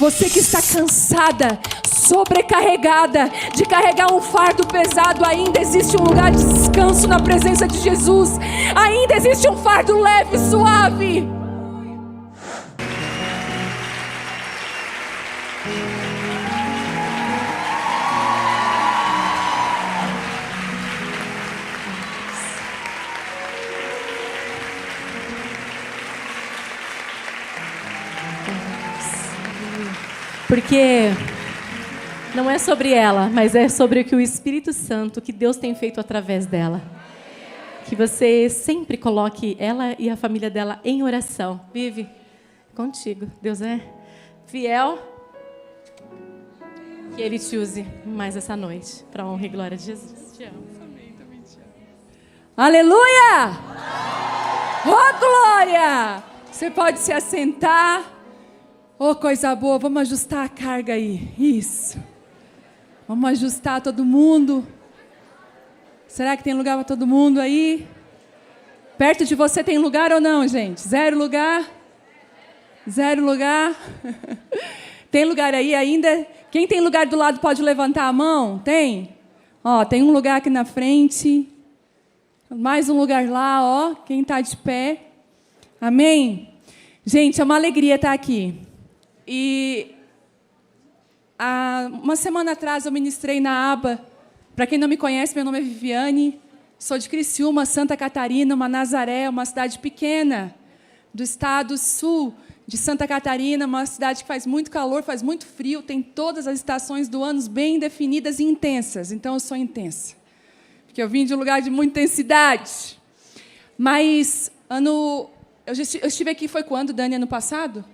Você que está cansada, sobrecarregada, de carregar um fardo pesado, ainda existe um lugar de descanso na presença de Jesus. Ainda existe um fardo leve e suave. Porque não é sobre ela, mas é sobre o que o Espírito Santo, que Deus tem feito através dela. Que você sempre coloque ela e a família dela em oração. Vive contigo. Deus é fiel. Que Ele te use mais essa noite, para a honra e glória de Jesus. Te amo. Amém, também te amo. Aleluia! Oh, glória! Você pode se assentar. Oh, coisa boa, vamos ajustar a carga aí. Isso. Vamos ajustar todo mundo. Será que tem lugar para todo mundo aí? Perto de você tem lugar ou não, gente? 0 lugar? 0 lugar? Tem lugar aí ainda? Quem tem lugar do lado pode levantar a mão? Tem? Ó, tem um lugar aqui na frente. Mais um lugar lá, ó. Quem está de pé? Amém? Gente, é uma alegria estar aqui. E uma semana atrás eu ministrei na aba. Para quem não me conhece, meu nome é Viviane. Sou de Criciúma, Santa Catarina, uma Nazaré, uma cidade pequena do estado sul de Santa Catarina, uma cidade que faz muito calor, faz muito frio, tem todas as estações do ano bem definidas e intensas. Então, eu sou intensa, porque eu vim de um lugar de muita intensidade. Mas, eu estive aqui, foi quando, Dani? Ano passado?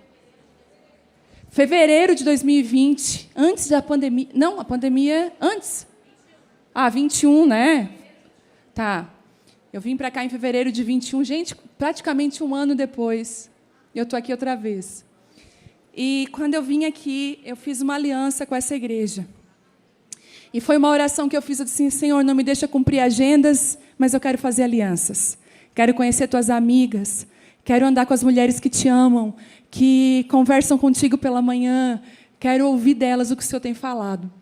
Fevereiro de 2020, antes da pandemia. Não, a pandemia antes. 21, né? Tá. Eu vim para cá em fevereiro de 21. Gente, praticamente um ano depois, eu estou aqui outra vez. E, quando eu vim aqui, eu fiz uma aliança com essa igreja. E foi uma oração que eu fiz, eu disse assim: Senhor, não me deixa cumprir agendas, mas eu quero fazer alianças. Quero conhecer tuas amigas. Quero andar com as mulheres que te amam, que conversam contigo pela manhã. Quero ouvir delas o que o Senhor tem falado.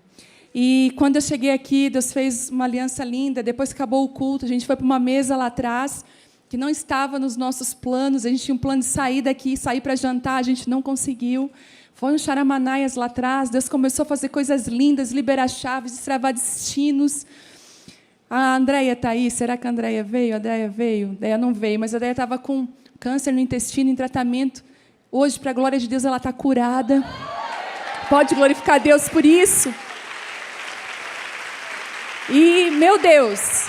E, quando eu cheguei aqui, Deus fez uma aliança linda. Depois que acabou o culto, a gente foi para uma mesa lá atrás, que não estava nos nossos planos. A gente tinha um plano de sair daqui, sair para jantar, a gente não conseguiu. Foi um charamanaias lá atrás. Deus começou a fazer coisas lindas, liberar chaves, destravar destinos. A Andréia está aí. Será que a Andréia veio? A Andréia veio. A Andréia não veio, mas a Andréia estava com câncer no intestino, em tratamento. Hoje, para a glória de Deus, ela está curada. Pode glorificar a Deus por isso. E, meu Deus,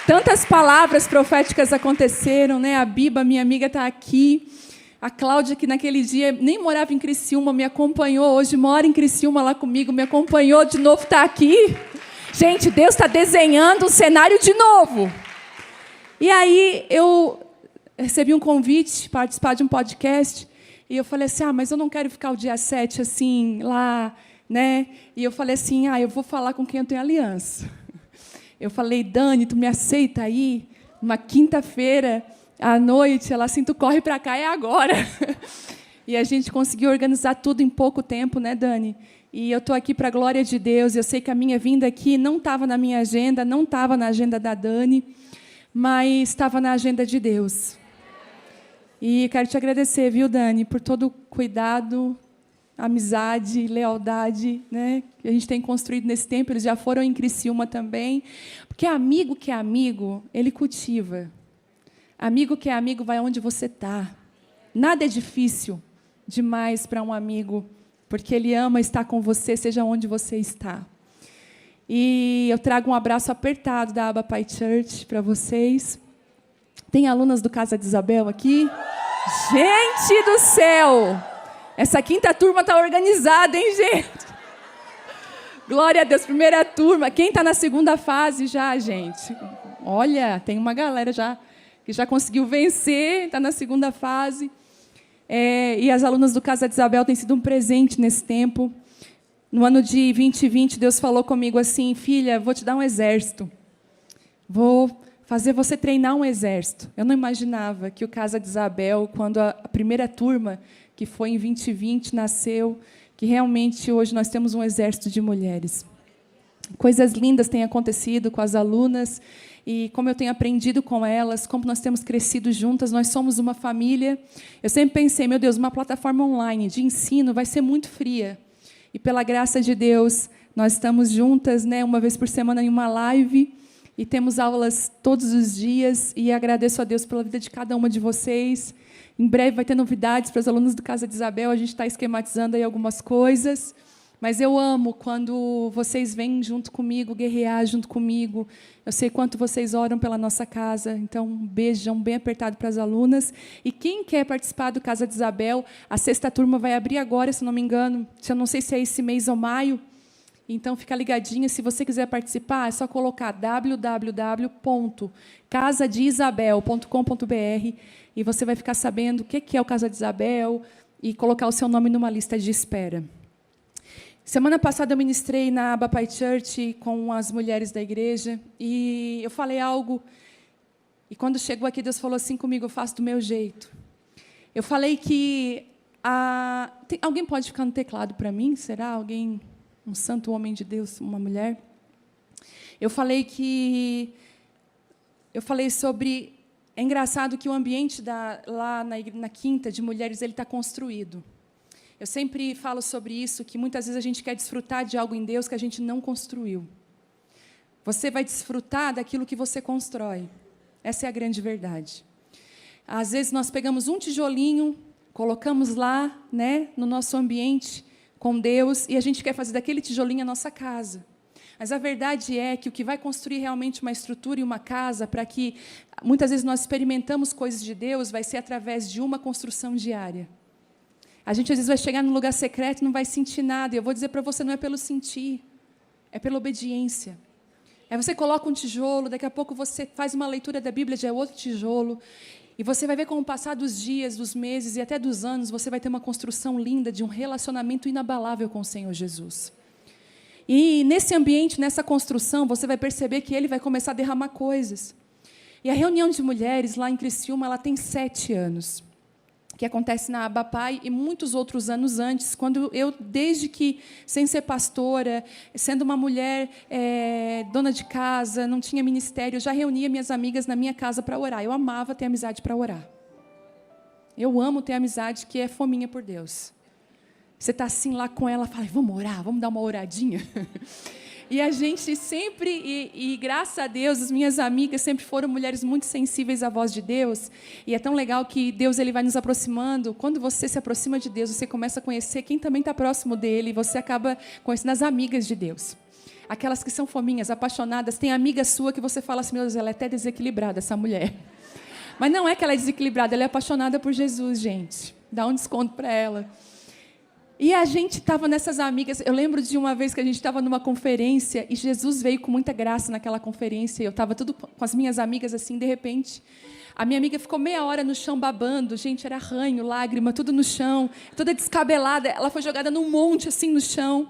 tantas palavras proféticas aconteceram, né? A Biba, minha amiga, está aqui. A Cláudia, que naquele dia nem morava em Criciúma, me acompanhou. Hoje mora em Criciúma lá comigo, me acompanhou de novo, está aqui. Gente, Deus está desenhando um cenário de novo. E aí, eu recebi um convite para participar de um podcast. E eu falei assim, mas eu não quero ficar o dia 7 assim, lá, né? E eu falei assim, eu vou falar com quem eu tenho aliança. Eu falei, Dani, tu me aceita aí? Uma quinta-feira, à noite, ela assim, tu corre para cá, é agora. E a gente conseguiu organizar tudo em pouco tempo, né, Dani? E eu estou aqui para a glória de Deus. Eu sei que a minha vinda aqui não estava na minha agenda, não estava na agenda da Dani, mas estava na agenda de Deus. E quero te agradecer, viu, Dani, por todo o cuidado, amizade, lealdade, né, que a gente tem construído nesse tempo. Eles já foram em Criciúma também. Porque amigo que é amigo, ele cultiva. Amigo que é amigo vai onde você está. Nada é difícil demais para um amigo, porque ele ama estar com você, seja onde você está. E eu trago um abraço apertado da Aba Pai Church para vocês. Tem alunas do Casa de Isabel aqui? Gente do céu! Essa quinta turma está organizada, hein, gente? Glória a Deus, primeira turma. Quem está na segunda fase já, gente? Olha, tem uma galera já que já conseguiu vencer, está na segunda fase. E as alunas do Casa de Isabel têm sido um presente nesse tempo. No ano de 2020, Deus falou comigo assim, filha, vou te dar um exército. Vou fazer você treinar um exército. Eu não imaginava que o Casa de Isabel, quando a primeira turma que foi em 2020, nasceu, que realmente hoje nós temos um exército de mulheres. Coisas lindas têm acontecido com as alunas, e como eu tenho aprendido com elas, como nós temos crescido juntas, nós somos uma família. Eu sempre pensei, meu Deus, uma plataforma online de ensino vai ser muito fria. E, pela graça de Deus, nós estamos juntas, né, uma vez por semana em uma live, e temos aulas todos os dias, e agradeço a Deus pela vida de cada uma de vocês. Em breve vai ter novidades para os alunos do Casa de Isabel, a gente está esquematizando aí algumas coisas. Mas eu amo quando vocês vêm junto comigo, guerrear junto comigo. Eu sei quanto vocês oram pela nossa casa. Então, um beijão bem apertado para as alunas. E quem quer participar do Casa de Isabel, a sexta turma vai abrir agora, se não me engano. Eu não sei se é esse mês ou maio. Então, fica ligadinha. Se você quiser participar, é só colocar www.casadeisabel.com.br e você vai ficar sabendo o que é o Casa de Isabel e colocar o seu nome numa lista de espera. Semana passada eu ministrei na Abapai Church com as mulheres da igreja e eu falei algo, e quando chegou aqui Deus falou assim comigo, eu faço do meu jeito. Eu falei que... alguém pode ficar no teclado para mim? Será? Alguém, um santo homem de Deus, uma mulher? Eu falei sobre... É engraçado que o ambiente lá na quinta de mulheres ele está construído. Eu sempre falo sobre isso, que muitas vezes a gente quer desfrutar de algo em Deus que a gente não construiu. Você vai desfrutar daquilo que você constrói. Essa é a grande verdade. Às vezes nós pegamos um tijolinho, colocamos lá, né, no nosso ambiente com Deus, e a gente quer fazer daquele tijolinho a nossa casa. Mas a verdade é que o que vai construir realmente uma estrutura e uma casa, para que muitas vezes nós experimentamos coisas de Deus, vai ser através de uma construção diária. A gente, às vezes, vai chegar num lugar secreto e não vai sentir nada. E eu vou dizer para você, não é pelo sentir, é pela obediência. Aí você coloca um tijolo, daqui a pouco você faz uma leitura da Bíblia, já é outro tijolo. E você vai ver com o passar dos dias, dos meses e até dos anos, você vai ter uma construção linda de um relacionamento inabalável com o Senhor Jesus. E nesse ambiente, nessa construção, você vai perceber que Ele vai começar a derramar coisas. E a reunião de mulheres lá em Criciúma, ela tem 7 anos. Que acontece na Abapai e muitos outros anos antes, quando eu, desde que, sem ser pastora, sendo uma mulher dona de casa, não tinha ministério, eu já reunia minhas amigas na minha casa para orar. Eu amava ter amizade para orar. Eu amo ter amizade que é fominha por Deus. Você está assim lá com ela, fala, vamos orar, vamos dar uma oradinha? E a gente sempre, e graças a Deus, as minhas amigas sempre foram mulheres muito sensíveis à voz de Deus. E é tão legal que Deus ele vai nos aproximando. Quando você se aproxima de Deus, você começa a conhecer quem também está próximo dele. E você acaba conhecendo as amigas de Deus. Aquelas que são fominhas, apaixonadas. Tem amiga sua que você fala assim, meu Deus, ela é até desequilibrada, essa mulher. Mas não é que ela é desequilibrada, ela é apaixonada por Jesus, gente. Dá um desconto para ela. E a gente estava nessas amigas, eu lembro de uma vez que a gente estava numa conferência e Jesus veio com muita graça naquela conferência, eu estava tudo com as minhas amigas assim, de repente, a minha amiga ficou meia hora no chão babando, gente, era ranho, lágrima, tudo no chão, toda descabelada, ela foi jogada num monte assim no chão,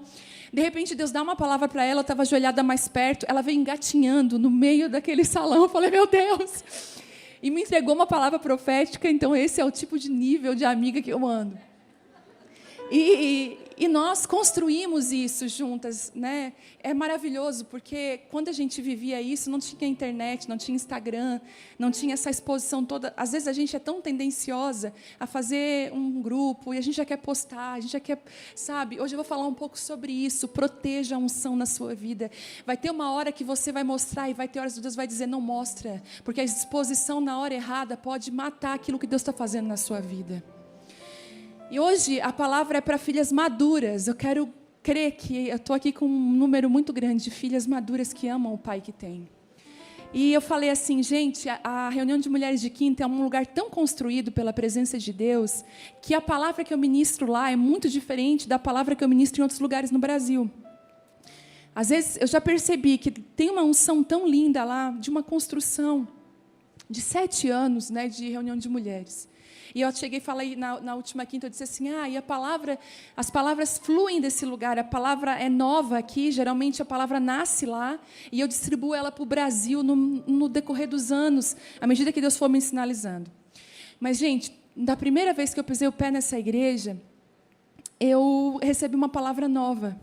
de repente Deus dá uma palavra para ela, eu estava ajoelhada mais perto, ela veio engatinhando no meio daquele salão, eu falei, meu Deus, e me entregou uma palavra profética, então esse é o tipo de nível de amiga que eu ando. E nós construímos isso juntas, né? É maravilhoso, porque quando a gente vivia isso, não tinha internet, não tinha Instagram, não tinha essa exposição toda. Às vezes a gente é tão tendenciosa a fazer um grupo, e a gente já quer postar, a gente já quer, sabe? Hoje eu vou falar um pouco sobre isso, proteja a unção na sua vida. Vai ter uma hora que você vai mostrar, e vai ter horas que Deus vai dizer, não mostra, porque a exposição na hora errada pode matar aquilo que Deus está fazendo na sua vida. E hoje a palavra é para filhas maduras. Eu quero crer que eu estou aqui com um número muito grande de filhas maduras que amam o pai que tem. E eu falei assim, gente, a reunião de mulheres de quinta é um lugar tão construído pela presença de Deus, que a palavra que eu ministro lá é muito diferente da palavra que eu ministro em outros lugares no Brasil. Às vezes eu já percebi que tem uma unção tão linda lá, de uma construção de 7 anos, né, de reunião de mulheres. E eu cheguei e falei na última quinta, eu disse assim, e as palavras fluem desse lugar, a palavra é nova aqui, geralmente a palavra nasce lá, e eu distribuo ela para o Brasil no decorrer dos anos, à medida que Deus for me sinalizando. Mas, gente, da primeira vez que eu pisei o pé nessa igreja, eu recebi uma palavra nova.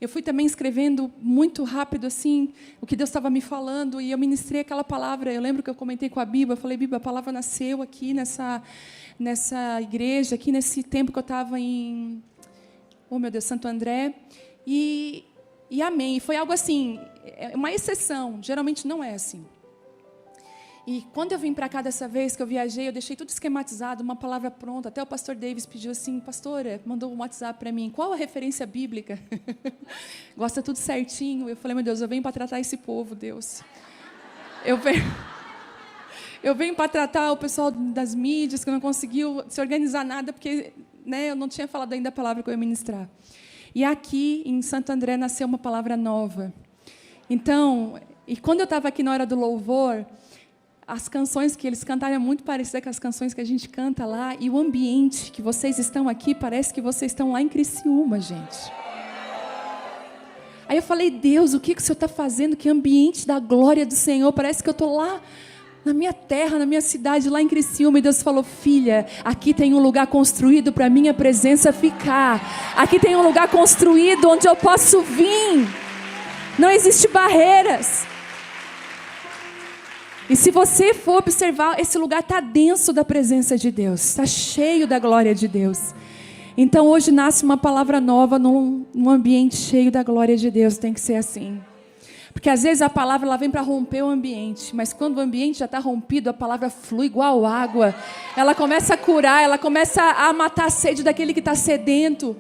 Eu fui também escrevendo muito rápido, assim, o que Deus estava me falando, e eu ministrei aquela palavra. Eu lembro que eu comentei com a Biba, eu falei, Biba, a palavra nasceu aqui nessa igreja, aqui nesse tempo que eu estava em, oh meu Deus, Santo André, e amém. E foi algo assim, uma exceção, geralmente não é assim. E quando eu vim para cá dessa vez que eu viajei, eu deixei tudo esquematizado, uma palavra pronta. Até o pastor Davis pediu assim, pastora, mandou um WhatsApp para mim, qual a referência bíblica? Gosta tudo certinho. Eu falei, meu Deus, eu venho para tratar esse povo, Deus. Eu venho para tratar o pessoal das mídias, que não conseguiu se organizar nada, porque eu não tinha falado ainda a palavra que eu ia ministrar. E aqui, em Santo André, nasceu uma palavra nova. Então, e quando eu estava aqui na hora do louvor, as canções que eles cantaram é muito parecidas com as canções que a gente canta lá, e o ambiente que vocês estão aqui, parece que vocês estão lá em Criciúma, gente. Aí eu falei, Deus, o que o Senhor está fazendo? Que ambiente da glória do Senhor, parece que eu estou lá na minha terra, na minha cidade, lá em Criciúma. E Deus falou, filha, aqui tem um lugar construído para a minha presença ficar. Aqui tem um lugar construído onde eu posso vir. Não existe barreiras. E se você for observar, esse lugar está denso da presença de Deus, está cheio da glória de Deus. Então hoje nasce uma palavra nova num ambiente cheio da glória de Deus, tem que ser assim. Porque às vezes a palavra ela vem para romper o ambiente, mas quando o ambiente já está rompido, a palavra flui igual água. Ela começa a curar, ela começa a matar a sede daquele que está sedento.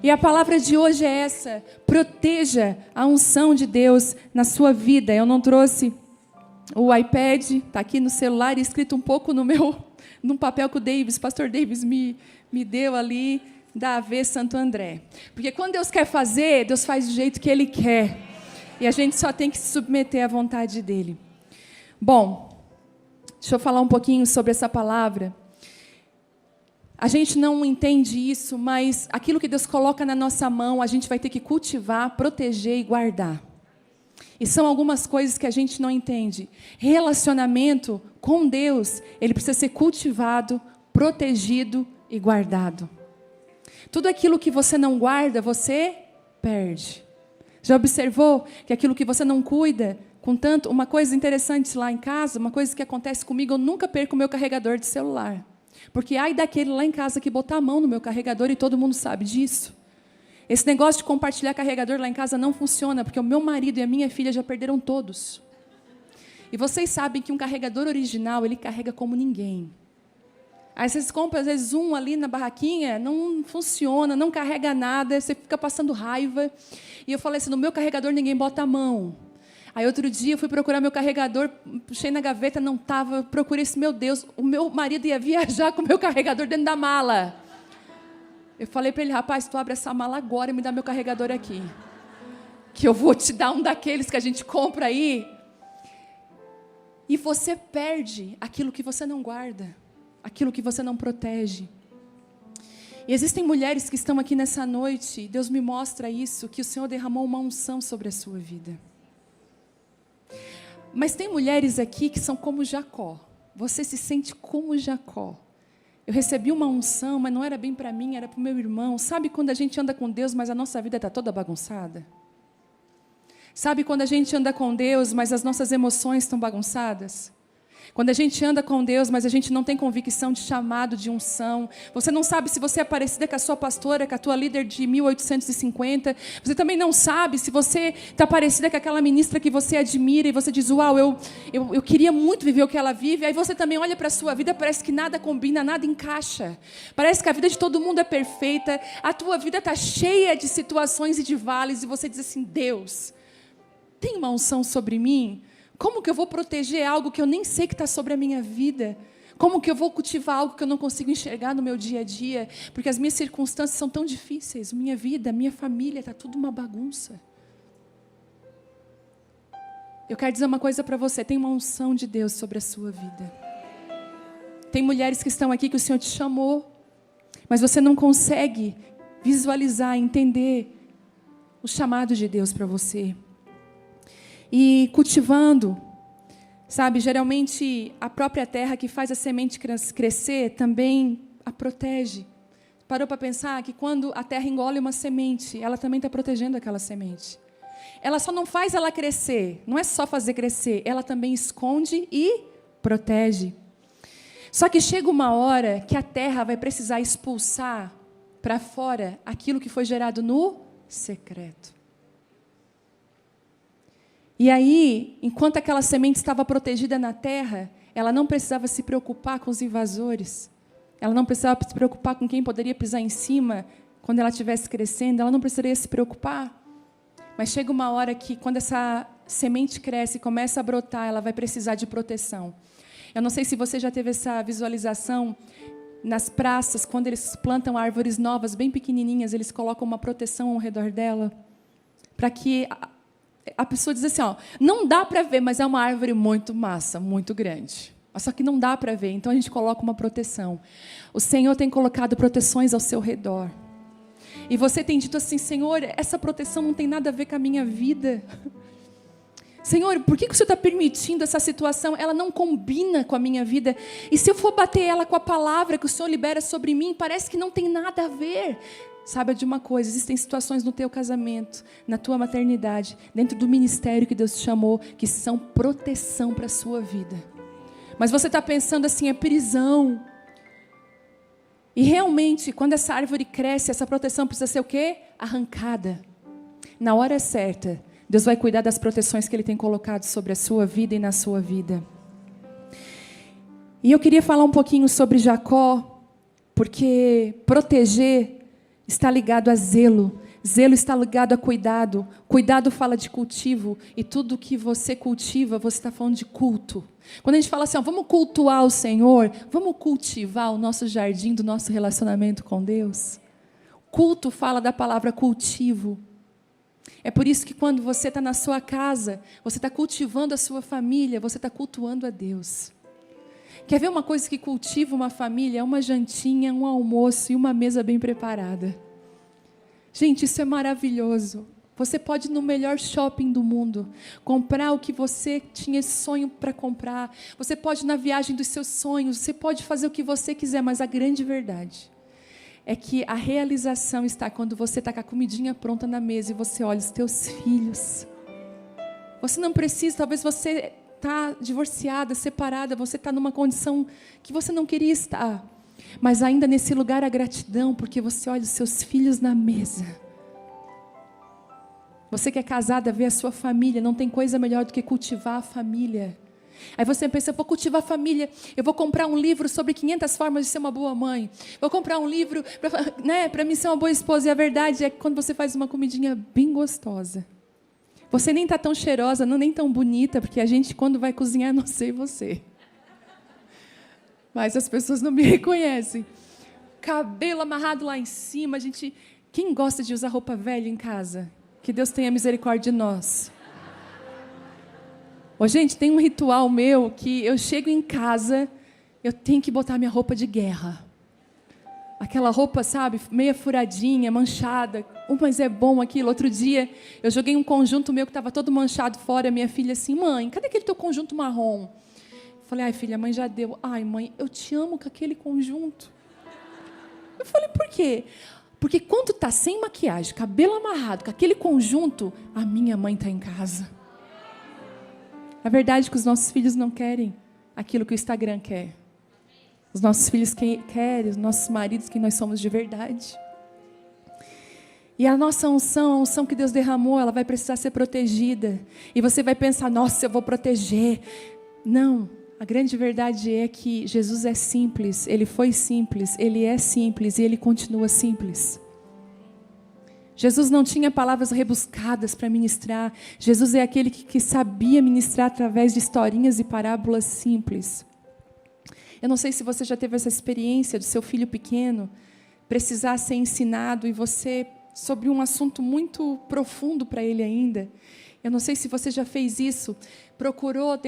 E a palavra de hoje é essa, proteja a unção de Deus na sua vida. Eu não trouxe o iPad, está aqui no celular, escrito um pouco num papel que o pastor Davis me deu ali, da AV Santo André. Porque quando Deus quer fazer, Deus faz do jeito que Ele quer. E a gente só tem que se submeter à vontade dEle. Bom, deixa eu falar um pouquinho sobre essa palavra. A gente não entende isso, mas aquilo que Deus coloca na nossa mão, a gente vai ter que cultivar, proteger e guardar. E são algumas coisas que a gente não entende. Relacionamento com Deus, ele precisa ser cultivado, protegido e guardado. Tudo aquilo que você não guarda, você perde. Já observou que aquilo que você não cuida, uma coisa interessante lá em casa, uma coisa que acontece comigo, eu nunca perco o meu carregador de celular. Porque ai daquele lá em casa que botar a mão no meu carregador e todo mundo sabe disso. Esse negócio de compartilhar carregador lá em casa não funciona, porque o meu marido e a minha filha já perderam todos. E vocês sabem que um carregador original, ele carrega como ninguém. Aí vocês compram, às vezes, um ali na barraquinha, não funciona, não carrega nada, você fica passando raiva. E eu falei assim, no meu carregador ninguém bota a mão. Aí outro dia eu fui procurar meu carregador, puxei na gaveta, não estava, procurei esse, meu Deus, o meu marido ia viajar com o meu carregador dentro da mala. Eu falei para ele, rapaz, tu abre essa mala agora e me dá meu carregador aqui. Que eu vou te dar um daqueles que a gente compra aí. E você perde aquilo que você não guarda, aquilo que você não protege. E existem mulheres que estão aqui nessa noite, Deus me mostra isso, que o Senhor derramou uma unção sobre a sua vida. Mas tem mulheres aqui que são como Jacó. Você se sente como Jacó. Eu recebi uma unção, mas não era bem para mim, era para o meu irmão. Sabe quando a gente anda com Deus, mas a nossa vida está toda bagunçada? Sabe quando a gente anda com Deus, mas as nossas emoções estão bagunçadas? Quando a gente anda com Deus, mas a gente não tem convicção de chamado, de unção. Você não sabe se você é parecida com a sua pastora, com a tua líder de 1850. Você também não sabe se você está parecida com aquela ministra que você admira e você diz, uau, eu queria muito viver o que ela vive. Aí você também olha para a sua vida, parece que nada combina, nada encaixa. Parece que a vida de todo mundo é perfeita. A tua vida está cheia de situações e de vales e você diz assim, Deus, tem uma unção sobre mim? Como que eu vou proteger algo que eu nem sei que está sobre a minha vida? Como que eu vou cultivar algo que eu não consigo enxergar no meu dia a dia? Porque as minhas circunstâncias são tão difíceis. Minha vida, minha família, está tudo uma bagunça. Eu quero dizer uma coisa para você. Tem uma unção de Deus sobre a sua vida. Tem mulheres que estão aqui que o Senhor te chamou, mas você não consegue visualizar, entender o chamado de Deus para você. E cultivando, Sabe, geralmente a própria terra que faz a semente crescer também a protege. Parou para pensar que quando a terra engole uma semente, ela também está protegendo aquela semente. Ela só não faz ela crescer, não é só fazer crescer, ela também esconde e protege. Só que chega uma hora que a terra vai precisar expulsar para fora aquilo que foi gerado no secreto. E aí, enquanto aquela semente estava protegida na terra, ela não precisava se preocupar com os invasores. Ela não precisava se preocupar com quem poderia pisar em cima quando ela estivesse crescendo. Ela não precisaria se preocupar. Mas chega uma hora que, quando essa semente cresce e começa a brotar, ela vai precisar de proteção. Eu não sei se você já teve essa visualização nas praças, quando eles plantam árvores novas, bem pequenininhas, eles colocam uma proteção ao redor dela, para que a pessoa diz assim, ó, não dá para ver, mas é uma árvore muito massa, muito grande. Só que não dá para ver, então a gente coloca uma proteção. O Senhor tem colocado proteções ao seu redor. E você tem dito assim, Senhor, essa proteção não tem nada a ver com a minha vida. Senhor, por que o Senhor está permitindo essa situação? Ela não combina com a minha vida. E se eu for bater ela com a palavra que o Senhor libera sobre mim, parece que não tem nada a ver. Saiba de uma coisa, existem situações no teu casamento, na tua maternidade, dentro do ministério que Deus te chamou, que são proteção para a sua vida. Mas você está pensando assim, é prisão. E realmente, quando essa árvore cresce, essa proteção precisa ser o quê? Arrancada. Na hora certa, Deus vai cuidar das proteções que Ele tem colocado sobre a sua vida e na sua vida. E eu queria falar um pouquinho sobre Jacó, porque proteger está ligado a zelo. Zelo está ligado a cuidado. Cuidado fala de cultivo. E tudo que você cultiva, você está falando de culto. Quando a gente fala assim, ó, vamos cultuar o Senhor, vamos cultivar o nosso jardim do nosso relacionamento com Deus. Culto fala da palavra cultivo. É por isso que quando você está na sua casa, você está cultivando a sua família, você está cultuando a Deus. Quer ver uma coisa que cultiva uma família? É uma jantinha, um almoço e uma mesa bem preparada. Gente, isso é maravilhoso. Você pode ir no melhor shopping do mundo, comprar o que você tinha sonho para comprar. Você pode ir na viagem dos seus sonhos, você pode fazer o que você quiser, mas a grande verdade é que a realização está quando você está com a comidinha pronta na mesa e você olha os teus filhos. Você não precisa, talvez você está divorciada, separada, você está numa condição que você não queria estar. Mas ainda nesse lugar a gratidão, porque você olha os seus filhos na mesa. Você que é casada, vê a sua família, não tem coisa melhor do que cultivar a família. Aí você pensa, eu vou cultivar a família, eu vou comprar um livro sobre 500 formas de ser uma boa mãe. Vou comprar um livro para mim ser uma boa esposa. E a verdade é que quando você faz uma comidinha bem gostosa, você nem está tão cheirosa, nem tão bonita, porque a gente quando vai cozinhar, não sei você. Mas as pessoas não me reconhecem. Cabelo amarrado lá em cima, quem gosta de usar roupa velha em casa? Que Deus tenha misericórdia de nós. Ô, gente, tem um ritual meu que eu chego em casa, eu tenho que botar minha roupa de guerra. Aquela roupa, sabe, meia furadinha, manchada. Mas é bom aquilo. Outro dia, eu joguei um conjunto meu que estava todo manchado fora. Minha filha assim, mãe, cadê aquele teu conjunto marrom? Eu falei, ai, filha, a mãe já deu. Ai, mãe, eu te amo com aquele conjunto. Eu falei, por quê? Porque quando está sem maquiagem, cabelo amarrado, com aquele conjunto, a minha mãe está em casa. A verdade é que os nossos filhos não querem aquilo que o Instagram quer. Os nossos filhos querem, os nossos maridos, quem nós somos de verdade. E a nossa unção, a unção que Deus derramou, ela vai precisar ser protegida. E você vai pensar, nossa, eu vou proteger. Não, a grande verdade é que Jesus é simples, Ele foi simples, Ele é simples e Ele continua simples. Jesus não tinha palavras rebuscadas para ministrar. Jesus é aquele que sabia ministrar através de historinhas e parábolas simples. Eu não sei se você já teve essa experiência do seu filho pequeno precisar ser ensinado e você sobre um assunto muito profundo para ele ainda. Eu não sei se você já fez isso. Procurou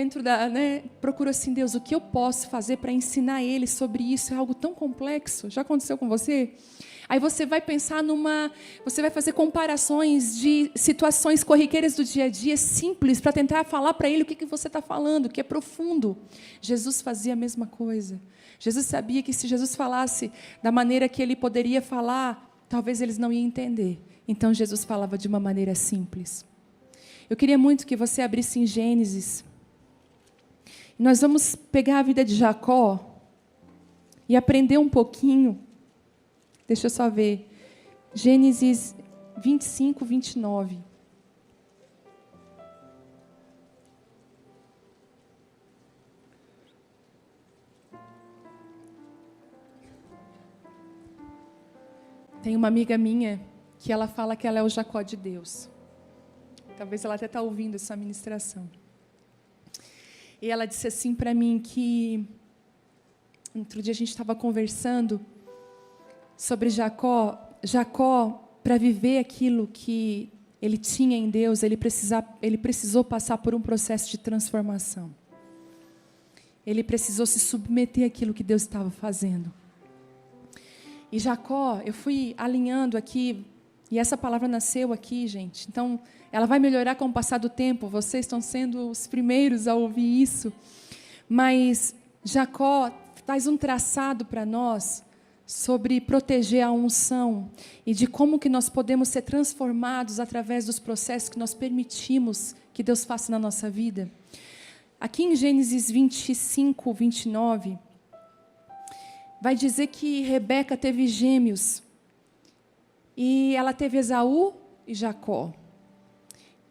procurou assim, Deus, o que eu posso fazer para ensinar ele sobre isso? É algo tão complexo. Já aconteceu com você? Aí você vai pensar você vai fazer comparações de situações corriqueiras do dia a dia, simples, para tentar falar para ele o que você está falando, que é profundo. Jesus fazia a mesma coisa. Jesus sabia que se Jesus falasse da maneira que ele poderia falar, talvez eles não iam entender. Então Jesus falava de uma maneira simples. Eu queria muito que você abrisse em Gênesis. Nós vamos pegar a vida de Jacó e aprender um pouquinho. Deixa eu só ver. Gênesis 25, 29. Tem uma amiga minha que ela fala que ela é o Jacó de Deus. Talvez ela até está ouvindo essa ministração. E ela disse assim para mim que... Outro dia a gente estava conversando sobre Jacó. Jacó, para viver aquilo que ele tinha em Deus, ele precisou passar por um processo de transformação. Ele precisou se submeter àquilo que Deus estava fazendo. E Jacó, eu fui alinhando aqui, e essa palavra nasceu aqui, gente. Então, ela vai melhorar com o passar do tempo. Vocês estão sendo os primeiros a ouvir isso. Mas Jacó faz um traçado para nós sobre proteger a unção e de como que nós podemos ser transformados através dos processos que nós permitimos que Deus faça na nossa vida. Aqui em Gênesis 25, 29, vai dizer que Rebeca teve gêmeos e ela teve Esaú e Jacó.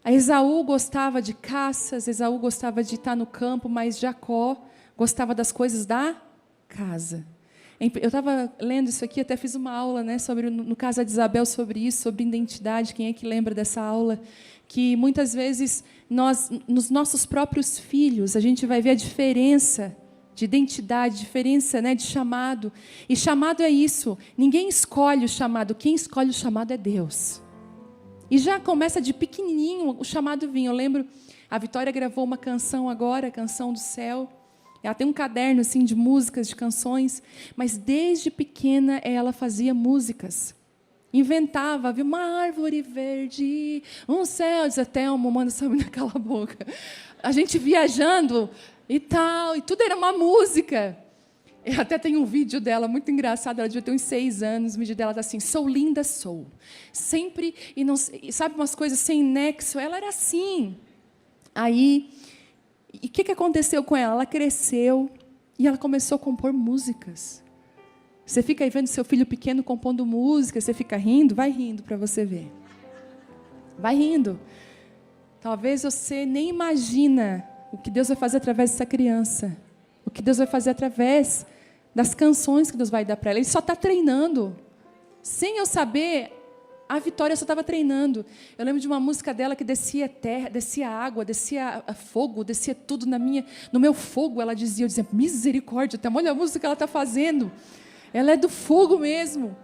A Esaú gostava de caças, Esaú gostava de estar no campo, mas Jacó gostava das coisas da casa. Eu estava lendo isso aqui, até fiz uma aula, né, no caso de Isabel, sobre isso, sobre identidade. Quem é que lembra dessa aula? Que muitas vezes, nos nossos próprios filhos, a gente vai ver a diferença de identidade, diferença, né, de chamado. E chamado é isso. Ninguém escolhe o chamado. Quem escolhe o chamado é Deus. E já começa de pequenininho o chamado vinha. Eu lembro, a Vitória gravou uma canção agora, a Canção do Céu. Ela tem um caderno assim, de músicas, de canções. Mas desde pequena ela fazia músicas. Inventava, viu, uma árvore verde, um céu. Dizia, Thelma, manda essa menina calar a boca. A gente viajando e tal, e tudo era uma música. Eu até tenho um vídeo dela muito engraçado, ela devia ter uns 6 anos, o vídeo dela está assim, sou linda, sou. Sempre, e não, sabe, umas coisas sem nexo, ela era assim. Aí, e o que aconteceu com ela? Ela cresceu e ela começou a compor músicas. Você fica aí vendo seu filho pequeno compondo música, você fica rindo? Vai rindo para você ver. Vai rindo. Talvez você nem imagina o que Deus vai fazer através dessa criança. O que Deus vai fazer através das canções que Deus vai dar para ela. Ele só está treinando. Sem eu saber, a Vitória só estava treinando. Eu lembro de uma música dela que descia terra, descia água, descia fogo, descia tudo no meu fogo. Ela dizia, eu dizia, misericórdia, até olha a música que ela está fazendo. Ela é do fogo mesmo.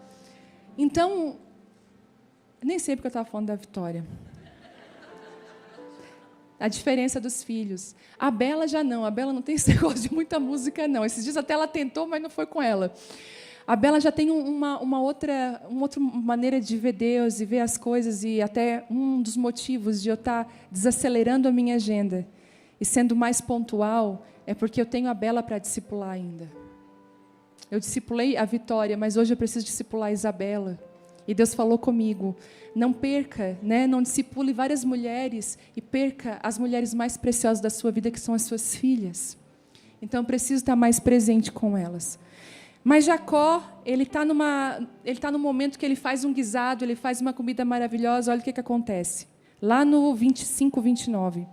Então, nem sei porque eu estava falando da Vitória. A diferença dos filhos. A Bela já não. A Bela não tem esse negócio de muita música, não. Esses dias até ela tentou, mas não foi com ela. A Bela já tem uma outra maneira de ver Deus e ver as coisas. E até um dos motivos de eu estar desacelerando a minha agenda e sendo mais pontual é porque eu tenho a Bela para discipular ainda. Eu discipulei a Vitória, mas hoje eu preciso discipular a Isabela. E Deus falou comigo, não perca, né? Não discipule várias mulheres e perca as mulheres mais preciosas da sua vida, que são as suas filhas. Então, eu preciso estar mais presente com elas. Mas Jacó, ele está no momento que ele faz um guisado, ele faz uma comida maravilhosa. Olha o que acontece. Lá no 25, 29.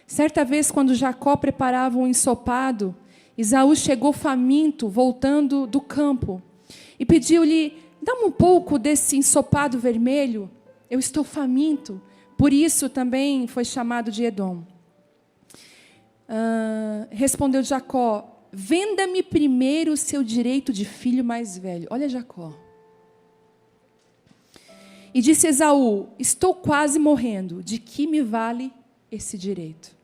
Certa vez, quando Jacó preparava um ensopado, Esaú chegou faminto, voltando do campo, e pediu-lhe, dá-me um pouco desse ensopado vermelho, eu estou faminto. Por isso também foi chamado de Edom. Respondeu Jacó, venda-me primeiro o seu direito de filho mais velho. Olha Jacó. E disse Esaú, estou quase morrendo, de que me vale esse direito?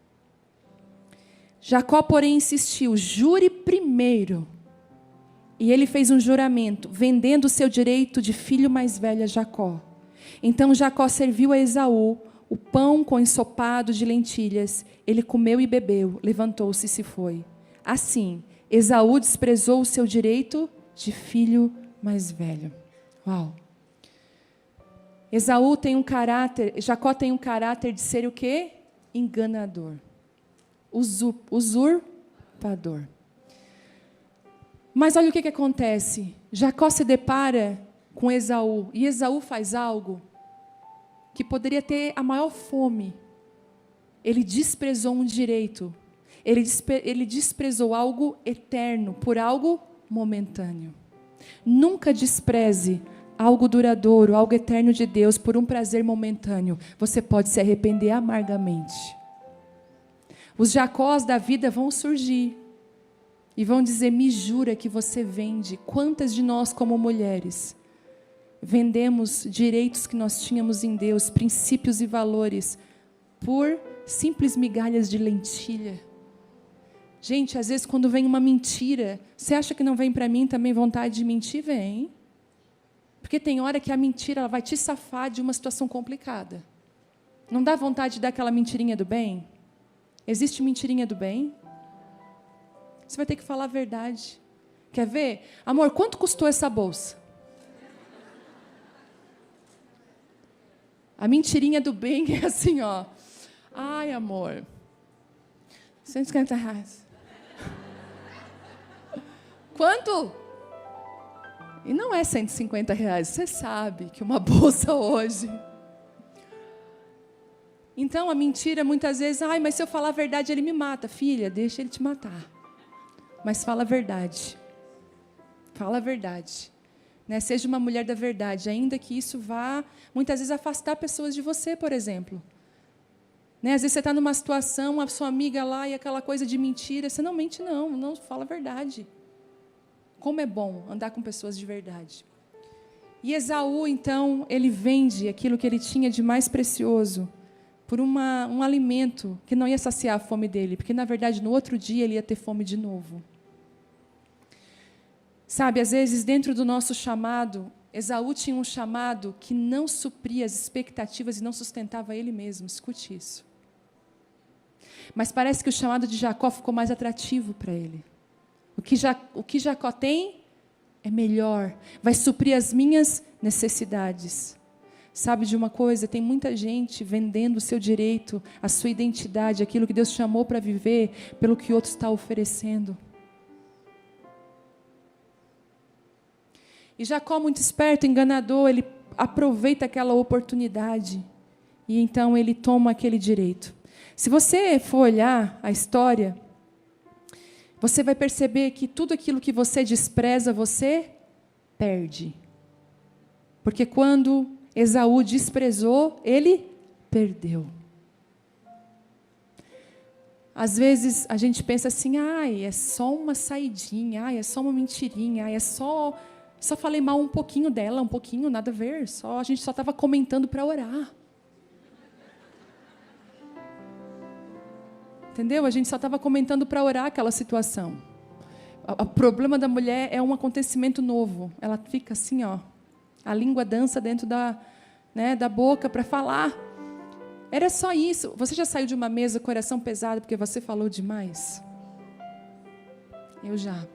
Jacó, porém, insistiu, jure primeiro. E ele fez um juramento, vendendo o seu direito de filho mais velho a Jacó. Então Jacó serviu a Esaú o pão com ensopado de lentilhas. Ele comeu e bebeu, levantou-se e se foi. Assim, Esaú desprezou o seu direito de filho mais velho. Uau! Jacó tem um caráter de ser o quê? Enganador. Usurpador. Mas olha o que acontece. Jacó se depara com Esaú, e Esaú faz algo que poderia ter a maior fome. Ele desprezou um direito. Ele desprezou algo eterno por algo momentâneo. Nunca despreze algo duradouro, algo eterno de Deus por um prazer momentâneo. Você pode se arrepender amargamente. Os Jacós da vida vão surgir e vão dizer: me jura que você vende. Quantas de nós, como mulheres, vendemos direitos que nós tínhamos em Deus, princípios e valores, por simples migalhas de lentilha? Gente, às vezes quando vem uma mentira, você acha que não vem para mim também vontade de mentir? Vem. Porque tem hora que a mentira ela vai te safar de uma situação complicada. Não dá vontade de dar aquela mentirinha do bem? Existe mentirinha do bem? Você vai ter que falar a verdade. Quer ver? Amor, quanto custou essa bolsa? A mentirinha do bem é assim, ó. Ai, amor, R$150. Quanto? E não é R$150. Você sabe que uma bolsa hoje... Então, a mentira, muitas vezes, ai, mas se eu falar a verdade, ele me mata. Filha, deixa ele te matar. Mas fala a verdade. Fala a verdade. Né? Seja uma mulher da verdade, ainda que isso vá, muitas vezes, afastar pessoas de você, por exemplo. Né? Às vezes você está numa situação, a sua amiga lá, e aquela coisa de mentira, você não mente, não fala a verdade. Como é bom andar com pessoas de verdade. E Esaú, então, ele vende aquilo que ele tinha de mais precioso por um alimento que não ia saciar a fome dele, porque, na verdade, no outro dia ele ia ter fome de novo. Sabe, às vezes, dentro do nosso chamado, Esaú tinha um chamado que não supria as expectativas e não sustentava ele mesmo. Escute isso. Mas parece que o chamado de Jacó ficou mais atrativo para ele. O que Jacó tem é melhor, vai suprir as minhas necessidades. Sabe de uma coisa? Tem muita gente vendendo o seu direito, a sua identidade, aquilo que Deus chamou para viver, pelo que outro está oferecendo. E Jacó, muito esperto, enganador, ele aproveita aquela oportunidade. E então ele toma aquele direito. Se você for olhar a história, você vai perceber que tudo aquilo que você despreza, você perde. Porque quando Esaú desprezou, ele perdeu. Às vezes a gente pensa assim, ai, é só uma saidinha, ai, é só uma mentirinha, ai, é só falei mal um pouquinho dela, um pouquinho, nada a ver, a gente só estava comentando para orar. Entendeu? A gente só estava comentando para orar aquela situação. O problema da mulher é um acontecimento novo. Ela fica assim, ó. A língua dança dentro da boca para falar. Era só isso. Você já saiu de uma mesa, coração pesado, porque você falou demais? Eu já.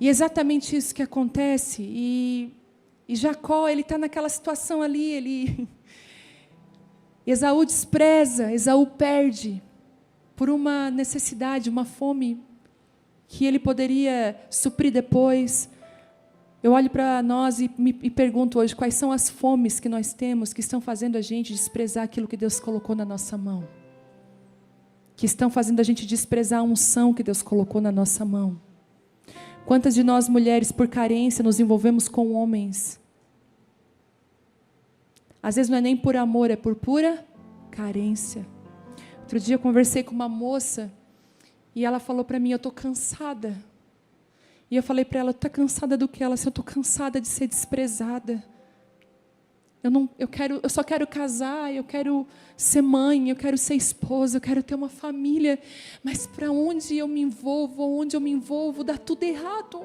E exatamente isso que acontece. E Jacó, ele está naquela situação ali, Esaú despreza, Esaú perde por uma necessidade, uma fome que ele poderia suprir depois. Eu olho para nós e me pergunto hoje, quais são as fomes que nós temos que estão fazendo a gente desprezar aquilo que Deus colocou na nossa mão? Que estão fazendo a gente desprezar a unção que Deus colocou na nossa mão? Quantas de nós mulheres, por carência, nos envolvemos com homens? Às vezes não é nem por amor, é por pura carência. Outro dia eu conversei com uma moça e ela falou para mim, eu estou cansada. E eu falei para ela, está cansada do que? Ela disse, eu estou cansada de ser desprezada. Eu só quero casar, eu quero ser mãe, eu quero ser esposa, eu quero ter uma família. Mas para onde eu me envolvo, dá tudo errado.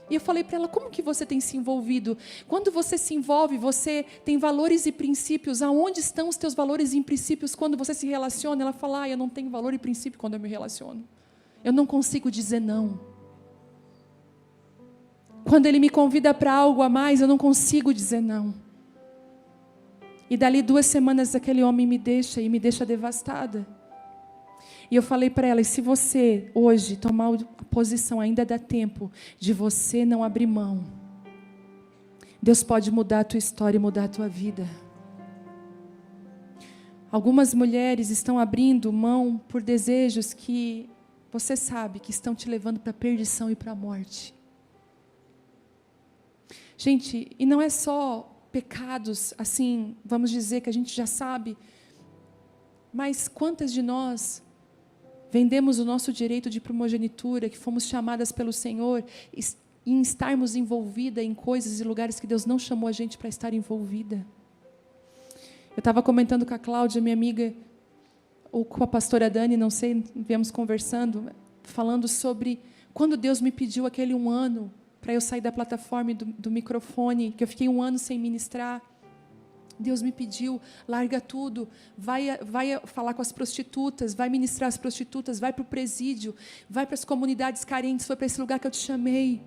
E eu falei para ela, como que você tem se envolvido? Quando você se envolve, você tem valores e princípios. Aonde estão os teus valores e princípios quando você se relaciona? Ela fala, eu não tenho valor e princípio quando eu me relaciono. Eu não consigo dizer não. Quando ele me convida para algo a mais, eu não consigo dizer não. E dali 2 semanas aquele homem me deixa devastada. E eu falei para ela, e se você hoje tomar a posição, ainda dá tempo de você não abrir mão. Deus pode mudar a tua história e mudar a tua vida. Algumas mulheres estão abrindo mão por desejos que você sabe que estão te levando para a perdição e para a morte. Gente, e não é só pecados, assim, vamos dizer que a gente já sabe, mas quantas de nós vendemos o nosso direito de primogenitura, que fomos chamadas pelo Senhor, em estarmos envolvidas em coisas e lugares que Deus não chamou a gente para estar envolvida. Eu estava comentando com a Cláudia, minha amiga, ou com a pastora Dani, não sei, viemos conversando, falando sobre quando Deus me pediu aquele 1 ano, para eu sair da plataforma e do microfone, que eu fiquei 1 ano sem ministrar. Deus me pediu, larga tudo, vai falar com as prostitutas, vai ministrar as prostitutas, vai para o presídio, vai para as comunidades carentes, foi para esse lugar que eu te chamei.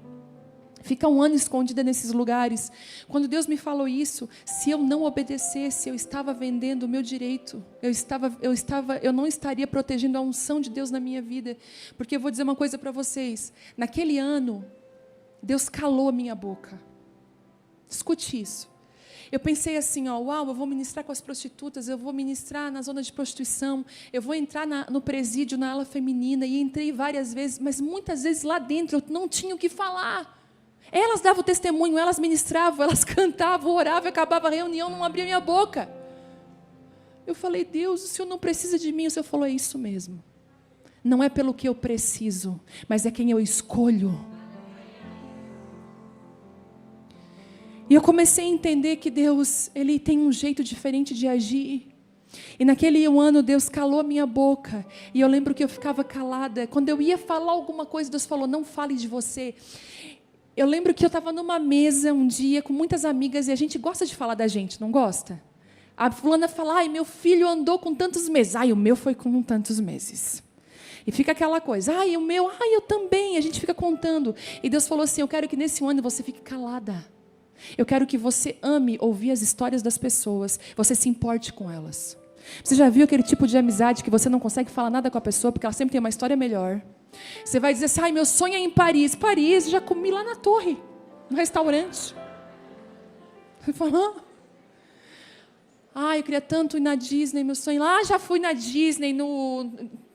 Fica 1 ano escondida nesses lugares. Quando Deus me falou isso, se eu não obedecesse, eu estava vendendo o meu direito. Eu não estaria protegendo a unção de Deus na minha vida. Porque eu vou dizer uma coisa para vocês. Naquele ano, Deus calou a minha boca. Escute isso. Eu pensei assim, uau, eu vou ministrar com as prostitutas, eu vou ministrar na zona de prostituição, eu vou entrar no presídio, na ala feminina, e entrei várias vezes, mas muitas vezes lá dentro eu não tinha o que falar. Elas davam testemunho, elas ministravam, elas cantavam, oravam, acabava a reunião, não abria minha boca. Eu falei, Deus, o Senhor não precisa de mim. O Senhor falou, é isso mesmo. Não é pelo que eu preciso, mas é quem eu escolho. E eu comecei a entender que Deus, Ele tem um jeito diferente de agir. E naquele 1 ano, Deus calou a minha boca. E eu lembro que eu ficava calada. Quando eu ia falar alguma coisa, Deus falou, não fale de você. Eu lembro que eu estava numa mesa um dia com muitas amigas, e a gente gosta de falar da gente, não gosta? A fulana fala, meu filho andou com tantos meses. O meu foi com tantos meses. E fica aquela coisa, o meu, eu também. A gente fica contando. E Deus falou assim, eu quero que nesse 1 ano você fique calada. Eu quero que você ame ouvir as histórias das pessoas, você se importe com elas. Você já viu aquele tipo de amizade que você não consegue falar nada com a pessoa porque ela sempre tem uma história melhor? Você vai dizer assim, meu sonho é em Paris. Paris, já comi lá na torre, no restaurante. Você fala, eu queria tanto ir na Disney, meu sonho lá. Já fui na Disney,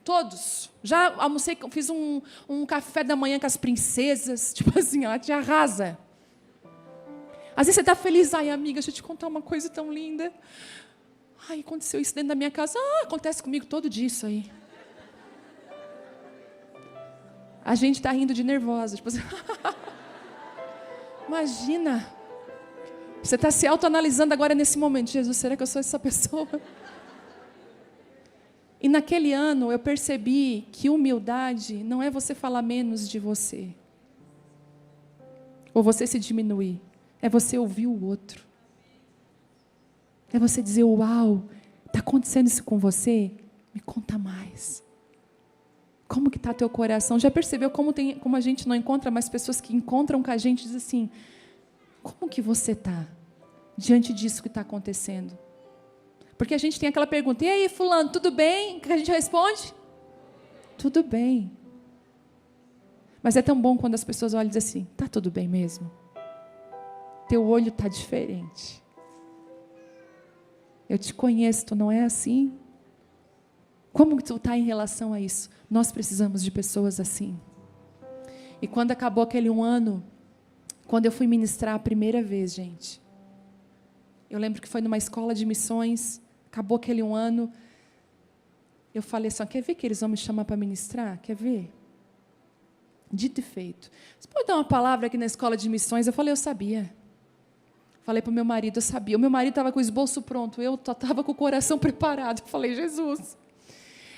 todos. Já almocei, fiz um café da manhã com as princesas. Tipo assim, ela te arrasa. Às vezes você está feliz, amiga, deixa eu te contar uma coisa tão linda. Aconteceu isso dentro da minha casa. Acontece comigo todo dia isso aí. A gente está rindo de nervosa. Tipo assim, imagina. Você está se autoanalisando agora nesse momento. Jesus, será que eu sou essa pessoa? E naquele ano eu percebi que humildade não é você falar menos de você. Ou você se diminuir. É você ouvir o outro. É você dizer, uau, está acontecendo isso com você? Me conta mais. Como que está teu coração? Já percebeu como a gente não encontra mais pessoas que encontram com a gente e dizem assim, como que você está diante disso que está acontecendo? Porque a gente tem aquela pergunta, e aí fulano, tudo bem? O que a gente responde? Tudo bem. Mas é tão bom quando as pessoas olham e dizem assim, está tudo bem mesmo? Teu olho está diferente. Eu te conheço, tu não é assim? Como que tu está em relação a isso? Nós precisamos de pessoas assim. E quando acabou aquele 1 ano, quando eu fui ministrar a primeira vez, gente, eu lembro que foi numa escola de missões, acabou aquele 1 ano, eu falei assim, quer ver que eles vão me chamar para ministrar? Quer ver? Dito e feito. Você pode dar uma palavra aqui na escola de missões? Eu falei, eu sabia. Falei para o meu marido, eu sabia. O meu marido estava com o esboço pronto, eu estava com o coração preparado. Eu falei, Jesus.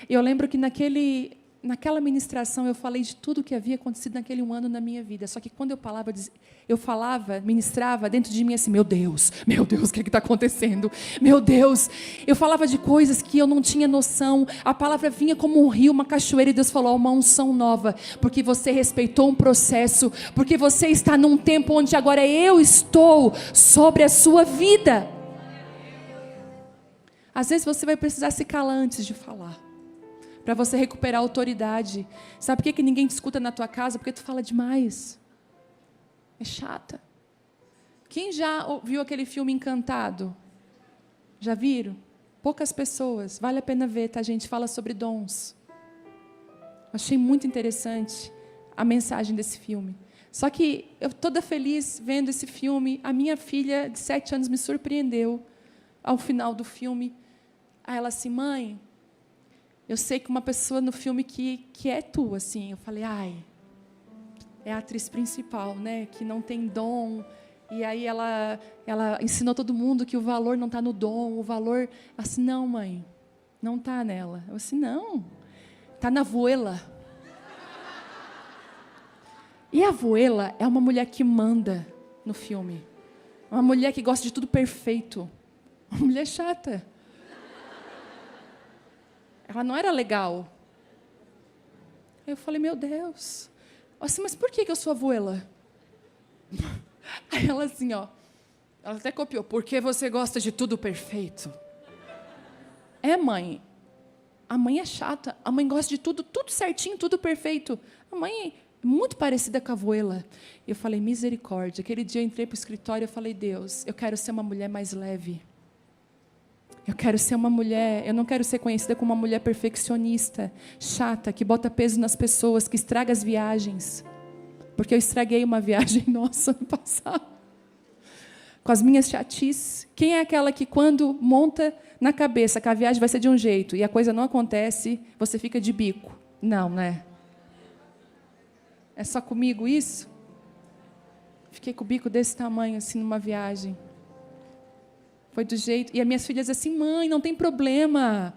E eu lembro que naquela ministração eu falei de tudo que havia acontecido naquele ano na minha vida. Só que quando eu falava, ministrava dentro de mim assim, meu Deus, o que está acontecendo? Meu Deus. Eu falava de coisas que eu não tinha noção. A palavra vinha como um rio, uma cachoeira, e Deus falou, uma unção nova, porque você respeitou um processo, porque você está num tempo onde agora eu estou sobre a sua vida. Às vezes você vai precisar se calar antes de falar, para você recuperar a autoridade. Sabe por que ninguém te escuta na tua casa? Porque tu fala demais. É chata. Quem já viu aquele filme Encantado? Já viram? Poucas pessoas. Vale a pena ver, tá, gente? Fala sobre dons. Achei muito interessante a mensagem desse filme. Só que eu toda feliz vendo esse filme, a minha filha de 7 anos me surpreendeu ao final do filme. Aí ela assim, mãe, eu sei que uma pessoa no filme que é tu, assim. Eu falei, ai, é a atriz principal, né? Que não tem dom. E aí ela ensinou todo mundo que o valor não está no dom, o valor... Assim, não, mãe, não está nela. Eu assim, não, está na abuela. E a abuela é uma mulher que manda no filme. Uma mulher que gosta de tudo perfeito. Uma mulher chata. Ela não era legal. Eu falei, meu Deus. Assim, mas por que eu sou abuela? Aí ela assim, ó. Ela até copiou. Porque você gosta de tudo perfeito. É, mãe. A mãe é chata. A mãe gosta de tudo certinho, tudo perfeito. A mãe é muito parecida com a abuela. Eu falei, misericórdia. Aquele dia eu entrei para o escritório e falei, Deus, eu quero ser uma mulher mais leve. Eu quero ser uma mulher, eu não quero ser conhecida como uma mulher perfeccionista, chata, que bota peso nas pessoas, que estraga as viagens. Porque eu estraguei uma viagem nossa ano passado. Com as minhas chatices. Quem é aquela que quando monta na cabeça que a viagem vai ser de um jeito e a coisa não acontece, você fica de bico? Não, né? É só comigo isso? Fiquei com o bico desse tamanho, assim, numa viagem. Foi do jeito... E as minhas filhas assim, mãe, não tem problema.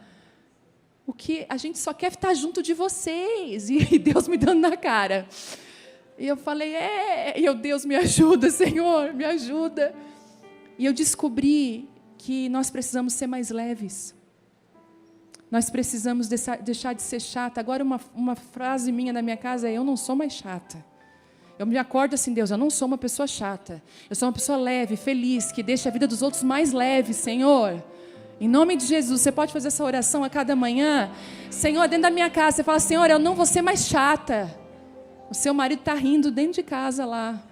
O que a gente só quer estar junto de vocês. E Deus me dando na cara. E eu falei, Deus, me ajuda, Senhor, me ajuda. E eu descobri que nós precisamos ser mais leves. Nós precisamos deixar de ser chata. Agora, uma frase minha na minha casa é, eu não sou mais chata. Eu me acordo assim, Deus, eu não sou uma pessoa chata. Eu sou uma pessoa leve, feliz, que deixa a vida dos outros mais leve, Senhor. Em nome de Jesus, você pode fazer essa oração a cada manhã? Senhor, dentro da minha casa, você fala, Senhor, eu não vou ser mais chata. O seu marido está rindo dentro de casa lá.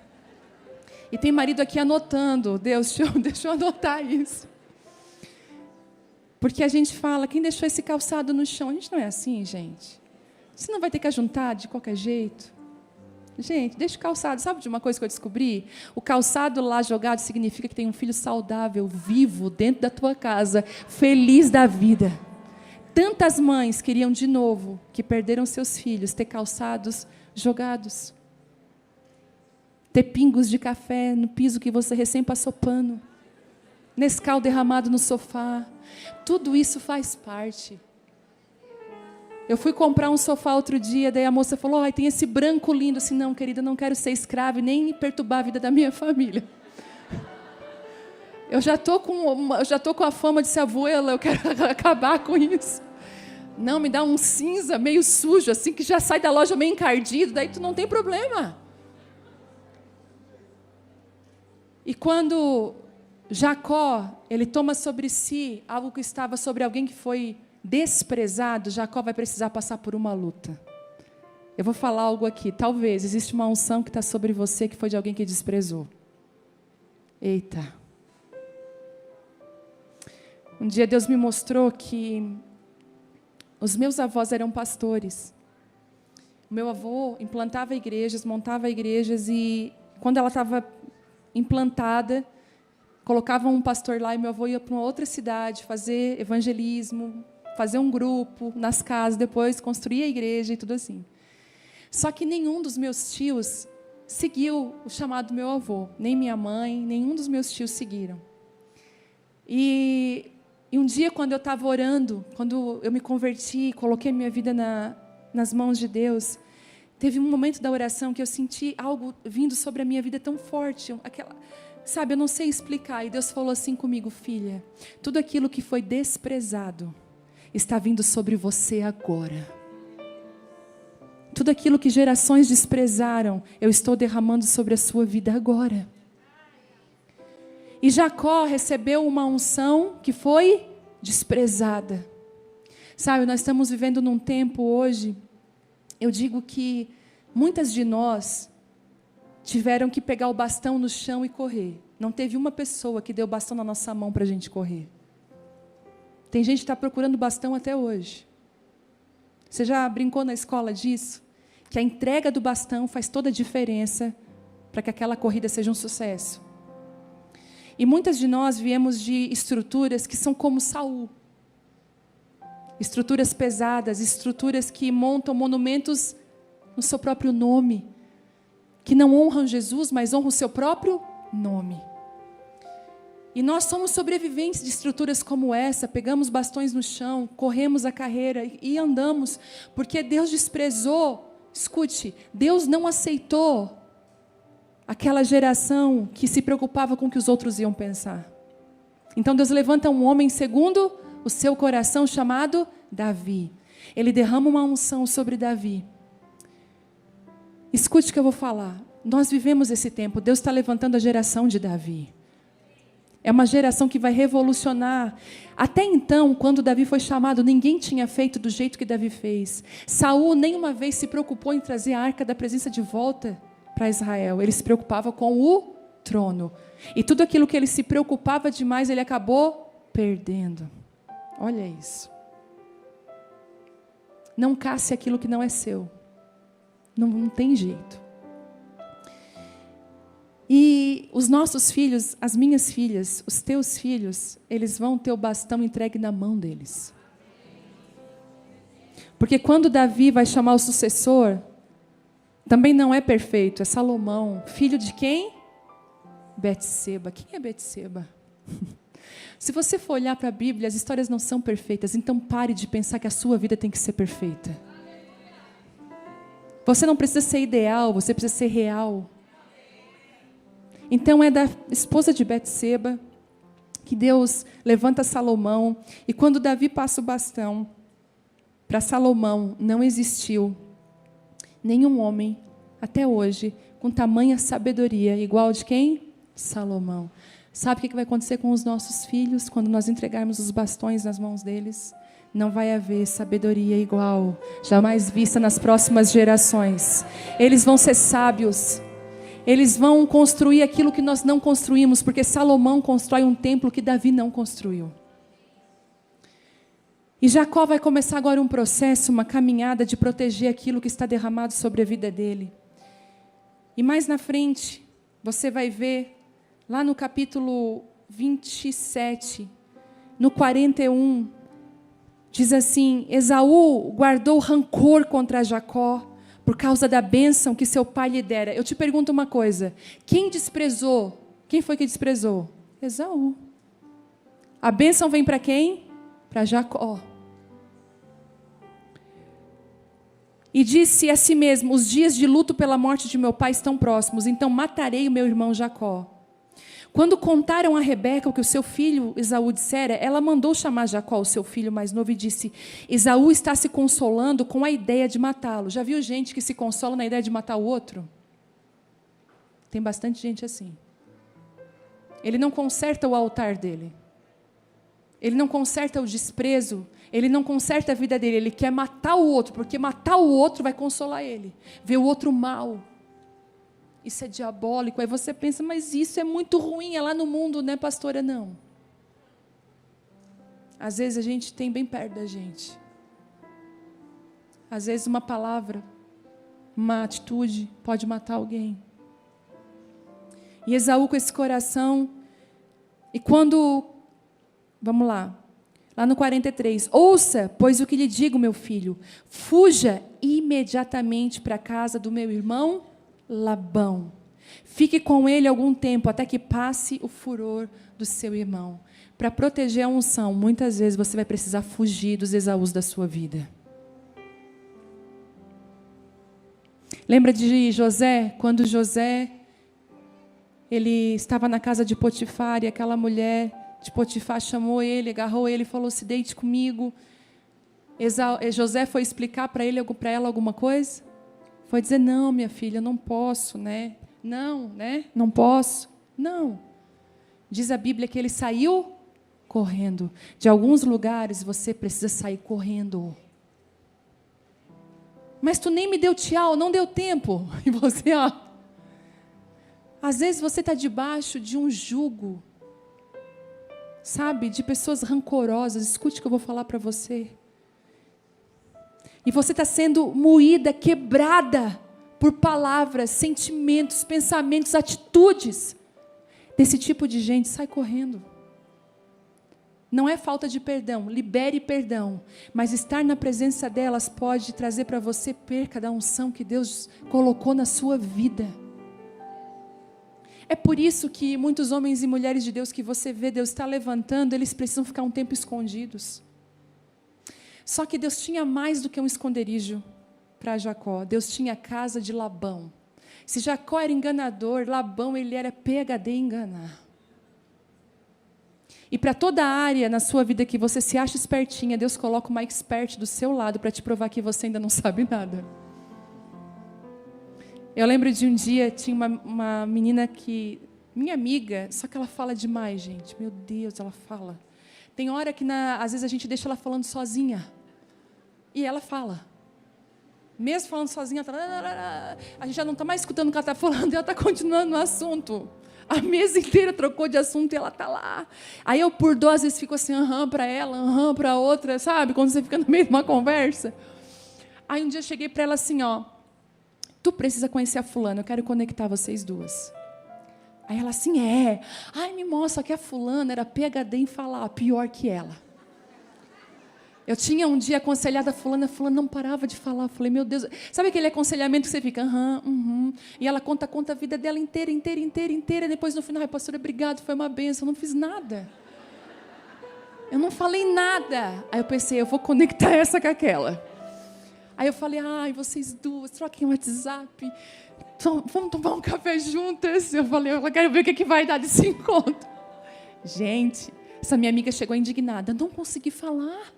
E tem marido aqui anotando. Deus, deixa eu anotar isso. Porque a gente fala, quem deixou esse calçado no chão? A gente não é assim, gente. Você não vai ter que ajuntar de qualquer jeito. Gente, deixa o calçado. Sabe de uma coisa que eu descobri? O calçado lá jogado significa que tem um filho saudável, vivo, dentro da tua casa, feliz da vida. Tantas mães queriam de novo, que perderam seus filhos, ter calçados jogados. Ter pingos de café no piso que você recém passou pano. Nescau derramado no sofá. Tudo isso faz parte. Eu fui comprar um sofá outro dia, daí a moça falou, tem esse branco lindo. Assim, não, querida, não quero ser escrava e nem perturbar a vida da minha família. Eu já tô com a fama de ser abuela, eu quero acabar com isso. Não, me dá um cinza meio sujo, assim, que já sai da loja meio encardido, daí tu não tem problema. E quando Jacó, ele toma sobre si algo que estava sobre alguém que foi desprezado, Jacó vai precisar passar por uma luta. Eu vou falar algo aqui. Talvez existe uma unção que está sobre você que foi de alguém que desprezou. Eita. Um dia Deus me mostrou que os meus avós eram pastores. O meu avô implantava igrejas, montava igrejas e quando ela estava implantada, colocavam um pastor lá e meu avô ia para uma outra cidade fazer evangelismo, fazer um grupo nas casas, depois construir a igreja e tudo assim. Só que nenhum dos meus tios seguiu o chamado do meu avô. Nem minha mãe, nenhum dos meus tios seguiram. E um dia, quando eu estava orando, quando eu me converti, coloquei minha vida nas mãos de Deus, teve um momento da oração que eu senti algo vindo sobre a minha vida tão forte. Sabe, eu não sei explicar. E Deus falou assim comigo: filha, tudo aquilo que foi desprezado está vindo sobre você agora. Tudo aquilo que gerações desprezaram, eu estou derramando sobre a sua vida agora. E Jacó recebeu uma unção que foi desprezada. Sabe, nós estamos vivendo num tempo hoje, eu digo que muitas de nós tiveram que pegar o bastão no chão e correr. Não teve uma pessoa que deu o bastão na nossa mão para a gente correr. Tem gente que está procurando bastão até hoje. Você já brincou na escola disso? Que a entrega do bastão faz toda a diferença para que aquela corrida seja um sucesso. E muitas de nós viemos de estruturas que são como Saul. Estruturas pesadas, estruturas que montam monumentos no seu próprio nome, que não honram Jesus, mas honram o seu próprio nome. E nós somos sobreviventes de estruturas como essa, pegamos bastões no chão, corremos a carreira e andamos, porque Deus desprezou, escute, Deus não aceitou aquela geração que se preocupava com o que os outros iam pensar. Então Deus levanta um homem segundo o seu coração, chamado Davi. Ele derrama uma unção sobre Davi. Escute o que eu vou falar. Nós vivemos esse tempo. Deus está levantando a geração de Davi. É uma geração que vai revolucionar. Até então, quando Davi foi chamado, ninguém tinha feito do jeito que Davi fez. Saul nenhuma vez se preocupou em trazer a arca da presença de volta para Israel. Ele se preocupava com o trono. E tudo aquilo que ele se preocupava demais, ele acabou perdendo. Olha isso. Não casse aquilo que não é seu. Não tem jeito. E os nossos filhos, as minhas filhas, os teus filhos, eles vão ter o bastão entregue na mão deles. Porque quando Davi vai chamar o sucessor, também não é perfeito, é Salomão. Filho de quem? Betseba. Quem é Betseba? Se você for olhar para a Bíblia, as histórias não são perfeitas, então pare de pensar que a sua vida tem que ser perfeita. Você não precisa ser ideal, você precisa ser real. Então é da esposa de Betseba que Deus levanta Salomão, e quando Davi passa o bastão para Salomão, não existiu nenhum homem, até hoje, com tamanha sabedoria, igual de quem? Salomão. Sabe o que vai acontecer com os nossos filhos, quando nós entregarmos os bastões nas mãos deles? Não vai haver sabedoria igual, jamais vista nas próximas gerações. Eles vão ser sábios. Eles vão construir aquilo que nós não construímos, porque Salomão constrói um templo que Davi não construiu. E Jacó vai começar agora um processo, uma caminhada de proteger aquilo que está derramado sobre a vida dele. E mais na frente, você vai ver, lá no capítulo 27, no 41, diz assim: Esaú guardou rancor contra Jacó, por causa da bênção que seu pai lhe dera. Eu te pergunto uma coisa, quem desprezou? Quem foi que desprezou? Esaú. A bênção vem para quem? Para Jacó. E disse a si mesmo: os dias de luto pela morte de meu pai estão próximos, então matarei o meu irmão Jacó. Quando contaram a Rebeca o que o seu filho Esaú dissera, ela mandou chamar Jacó, o seu filho mais novo, e disse: Esaú está se consolando com a ideia de matá-lo. Já viu gente que se consola na ideia de matar o outro? Tem bastante gente assim. Ele não conserta o altar dele. Ele não conserta o desprezo. Ele não conserta a vida dele. Ele quer matar o outro, porque matar o outro vai consolar ele. Ver o outro mal. Isso é diabólico. Aí você pensa, mas isso é muito ruim, é lá no mundo, né, pastora? Não. Às vezes a gente tem bem perto da gente. Às vezes uma palavra, uma atitude pode matar alguém. E Esaú com esse coração, e quando, vamos lá no 43, ouça, pois o que lhe digo, meu filho, fuja imediatamente para a casa do meu irmão Labão. Fique com ele algum tempo, até que passe o furor do seu irmão. Para proteger a unção, muitas vezes você vai precisar fugir dos Esaús da sua vida. Lembra de José? Quando José ele estava na casa de Potifar e aquela mulher de Potifar chamou ele, agarrou ele e falou: se deite comigo. José foi explicar para ela alguma coisa? Foi dizer: não, minha filha, não posso, né? Não, né? Não posso. Não. Diz a Bíblia que ele saiu correndo. De alguns lugares você precisa sair correndo. Mas tu nem me deu tchau, não deu tempo. E você, ó. Às vezes você está debaixo de um jugo, sabe? De pessoas rancorosas. Escute o que eu vou falar para você. E você está sendo moída, quebrada por palavras, sentimentos, pensamentos, atitudes desse tipo de gente. Sai correndo. Não é falta de perdão, libere perdão. Mas estar na presença delas pode trazer para você perca da unção que Deus colocou na sua vida. É por isso que muitos homens e mulheres de Deus que você vê Deus está levantando, eles precisam ficar um tempo escondidos. Só que Deus tinha mais do que um esconderijo para Jacó. Deus tinha a casa de Labão. Se Jacó era enganador, Labão ele era PhD em enganar. E para toda a área na sua vida que você se acha espertinha, Deus coloca uma expert do seu lado para te provar que você ainda não sabe nada. Eu lembro de um dia, tinha uma menina que, minha amiga, só que ela fala demais, gente. Meu Deus, ela fala. Tem hora que, às vezes, a gente deixa ela falando sozinha. E ela fala. Mesmo falando sozinha, a gente já não está mais escutando o que ela está falando, e ela está continuando no assunto. A mesa inteira trocou de assunto e ela está lá. Aí eu, por dó, às vezes, fico assim, para ela, para outra, sabe? Quando você fica no meio de uma conversa. Aí um dia eu cheguei para ela assim, tu precisa conhecer a fulana, eu quero conectar vocês duas. Aí ela assim, ai, me mostra que a fulana era PhD em falar, pior que ela. Eu tinha um dia aconselhado a fulana não parava de falar. Eu falei, meu Deus, sabe aquele aconselhamento que você fica, e ela conta a vida dela inteira, depois no final, ai, pastora, obrigado, foi uma bênção, eu não fiz nada. Eu não falei nada. Aí eu pensei, eu vou conectar essa com aquela. Aí eu falei, ai, vocês duas, troquem um WhatsApp, vamos tomar um café juntas. Eu falei, eu quero ver o que vai dar desse encontro. Gente, essa minha amiga chegou indignada, não consegui falar.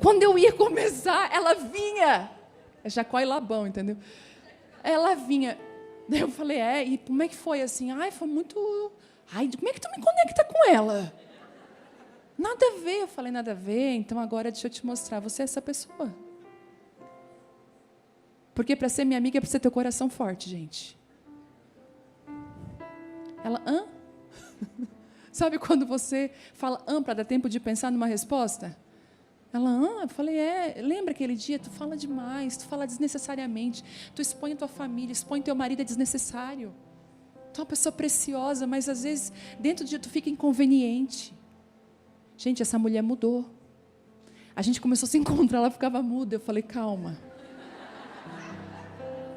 Quando eu ia começar, ela vinha. É Jacó e Labão, entendeu? Ela vinha. Daí eu falei, e como é que foi assim? Ai, foi muito... Ai, como é que tu me conecta com ela? Nada a ver. Eu falei, nada a ver, então agora deixa eu te mostrar. Você é essa pessoa. Porque para ser minha amiga, precisa ter o coração forte, gente. Ela, Sabe quando você fala para dar tempo de pensar numa resposta? Ela, eu falei, lembra aquele dia? Tu fala demais, tu fala desnecessariamente, tu expõe a tua família, expõe teu marido, é desnecessário. Tu é uma pessoa preciosa, mas às vezes dentro de tu fica inconveniente. Gente, essa mulher mudou. A gente começou a se encontrar, ela ficava muda. Eu falei, calma.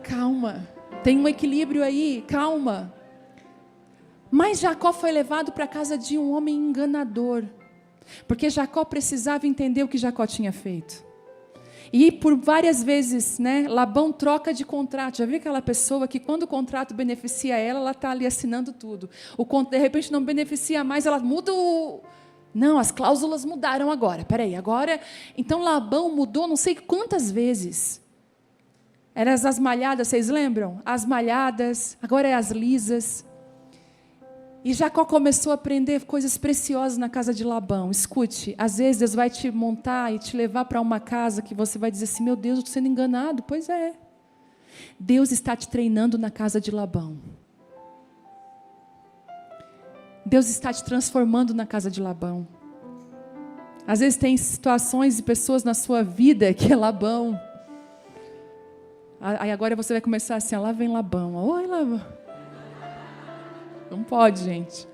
Calma, tem um equilíbrio aí, calma. Mas Jacó foi levado para a casa de um homem enganador. Porque Jacó precisava entender o que Jacó tinha feito. E por várias vezes, Labão troca de contrato. Já viu aquela pessoa que quando o contrato beneficia ela está ali assinando tudo. De repente não beneficia mais, ela muda o... Não, as cláusulas mudaram agora. Peraí, agora... Então Labão mudou não sei quantas vezes. Eram as malhadas, vocês lembram? As malhadas, agora é as lisas. E Jacó começou a aprender coisas preciosas na casa de Labão. Escute, às vezes Deus vai te montar e te levar para uma casa que você vai dizer assim, meu Deus, eu estou sendo enganado. Pois é. Deus está te treinando na casa de Labão. Deus está te transformando na casa de Labão. Às vezes tem situações e pessoas na sua vida que é Labão. Aí agora você vai começar assim, lá vem Labão. Oi, Labão. Não pode, gente.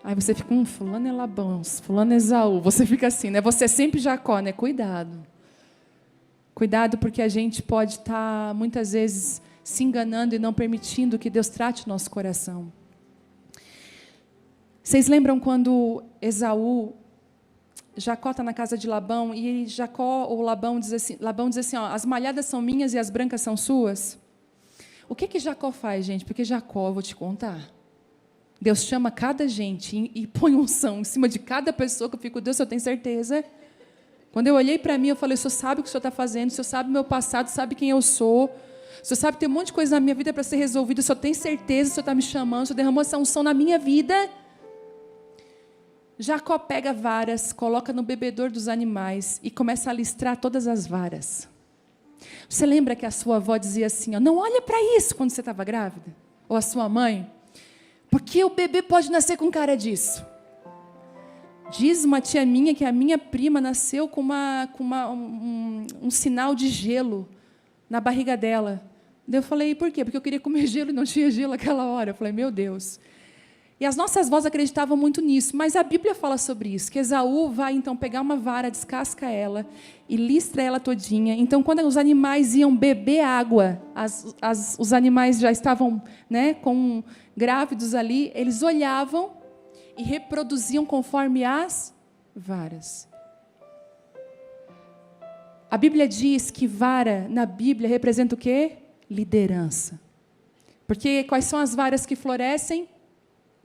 Aí você fica, fulano é Labão, fulano é Esaú. Você fica assim, Você é sempre Jacó, Cuidado. Cuidado, porque a gente pode estar, muitas vezes, se enganando e não permitindo que Deus trate o nosso coração. Vocês lembram quando Jacó está na casa de Labão, e Labão diz assim, ó, as malhadas são minhas e as brancas são suas? O que Jacó faz, gente? Porque Jacó, eu vou te contar, Deus chama cada gente e põe unção em cima de cada pessoa, que eu fico, Deus, eu tenho certeza. Quando eu olhei para mim, eu falei, o Senhor sabe o que o Senhor está fazendo, o Senhor sabe o meu passado, sabe quem eu sou, o Senhor sabe que tem um monte de coisa na minha vida para ser resolvida, o Senhor tem certeza, o Senhor está me chamando, o Senhor derramou essa unção na minha vida. Jacó pega varas, coloca no bebedor dos animais e começa a listrar todas as varas. Você lembra que a sua avó dizia assim, ó, não olha para isso quando você estava grávida? Ou a sua mãe? Porque o bebê pode nascer com cara disso. Diz uma tia minha que a minha prima nasceu com um sinal de gelo na barriga dela. Daí eu falei, por quê? Porque eu queria comer gelo e não tinha gelo naquela hora. Eu falei, meu Deus. E as nossas avós acreditavam muito nisso, mas a Bíblia fala sobre isso, que Esaú vai então pegar uma vara, descasca ela e listra ela todinha. Então, quando os animais iam beber água, os animais já estavam, né, grávidos ali, eles olhavam e reproduziam conforme as varas. A Bíblia diz que vara, na Bíblia, representa o quê? Liderança. Porque quais são as varas que florescem?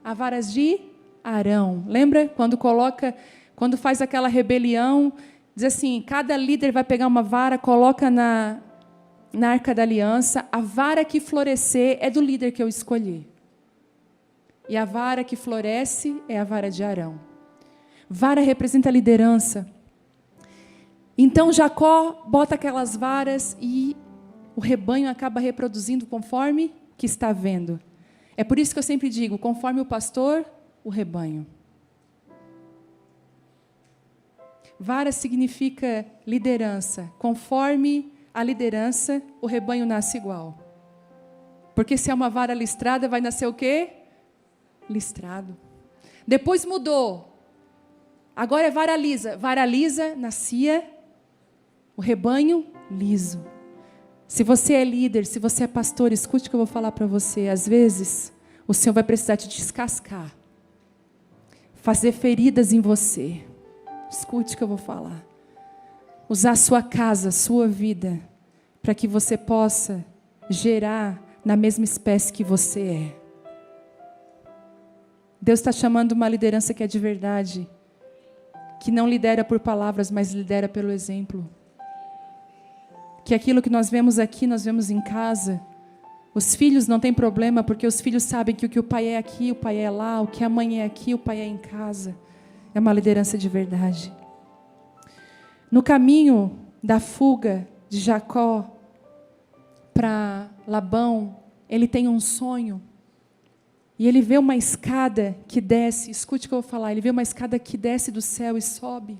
As varas de Arão. Lembra? Quando faz aquela rebelião, diz assim, cada líder vai pegar uma vara, coloca na Arca da Aliança, a vara que florescer é do líder que eu escolhi. E a vara que floresce é a vara de Arão. Vara representa liderança. Então Jacó bota aquelas varas e o rebanho acaba reproduzindo conforme que está vendo. É por isso que eu sempre digo, conforme o pastor, o rebanho. Vara significa liderança. Conforme a liderança, o rebanho nasce igual. Porque se é uma vara listrada, vai nascer o quê? Listrado. Depois mudou. Agora é vara lisa. Vara lisa, nascia o rebanho liso. Se você é líder, se você é pastor, escute o que eu vou falar para você. Às vezes, o Senhor vai precisar te descascar. Fazer feridas em você. Escute o que eu vou falar. Usar a sua casa, a sua vida, para que você possa gerar na mesma espécie que você é. Deus está chamando uma liderança que é de verdade. Que não lidera por palavras, mas lidera pelo exemplo. Que aquilo que nós vemos aqui, nós vemos em casa. Os filhos não têm problema, porque os filhos sabem que o que o pai é aqui, o pai é lá. O que a mãe é aqui, o pai é em casa. É uma liderança de verdade. No caminho da fuga de Jacó para Labão, ele tem um sonho. E ele vê uma escada que desce, escute o que eu vou falar, ele vê uma escada que desce do céu e sobe.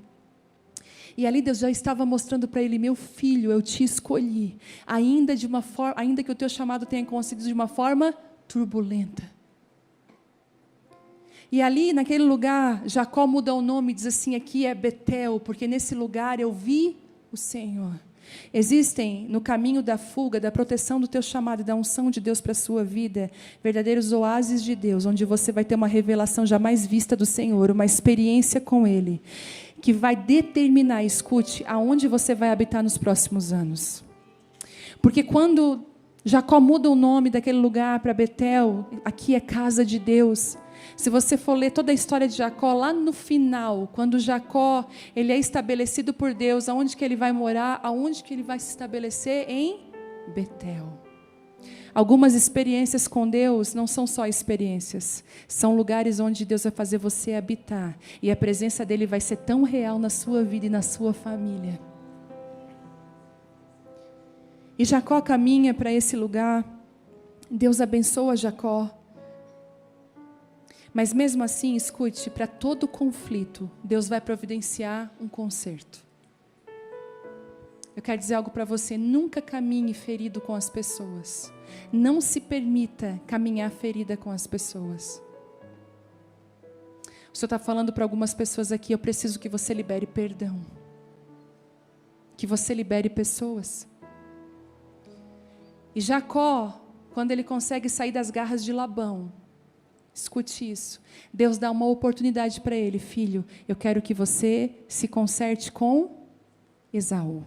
E ali Deus já estava mostrando para ele, meu filho, eu te escolhi, ainda que o teu chamado tenha concedido de uma forma turbulenta. E ali, naquele lugar, Jacó muda o nome, diz assim, aqui é Betel, porque nesse lugar eu vi o Senhor. Existem, no caminho da fuga, da proteção do teu chamado e da unção de Deus para a sua vida, verdadeiros oásis de Deus, onde você vai ter uma revelação jamais vista do Senhor, uma experiência com Ele, que vai determinar, escute, aonde você vai habitar nos próximos anos. Porque quando Jacó muda o nome daquele lugar para Betel, aqui é casa de Deus. Se você for ler toda a história de Jacó, lá no final, quando Jacó ele é estabelecido por Deus, aonde que ele vai morar, aonde que ele vai se estabelecer? Em Betel. Algumas experiências com Deus não são só experiências, são lugares onde Deus vai fazer você habitar, e a presença dele vai ser tão real na sua vida e na sua família. E Jacó caminha para esse lugar, Deus abençoa Jacó. Mas mesmo assim, escute, para todo conflito, Deus vai providenciar um conserto. Eu quero dizer algo para você, nunca caminhe ferido com as pessoas. Não se permita caminhar ferida com as pessoas. O Senhor está falando para algumas pessoas aqui, eu preciso que você libere perdão. que você libere pessoas. E Jacó, quando ele consegue sair das garras de Labão, escute isso, Deus dá uma oportunidade para ele: filho, eu quero que você se conserte com Esaú.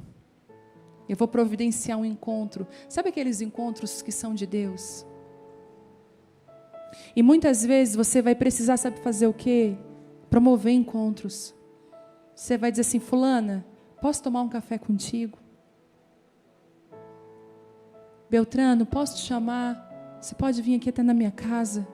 Eu vou providenciar um encontro. Sabe aqueles encontros que são de Deus? E muitas vezes você vai precisar, sabe fazer o quê? Promover encontros. Você vai dizer assim: fulana, posso tomar um café contigo? Beltrano, posso te chamar? Você pode vir aqui até na minha casa?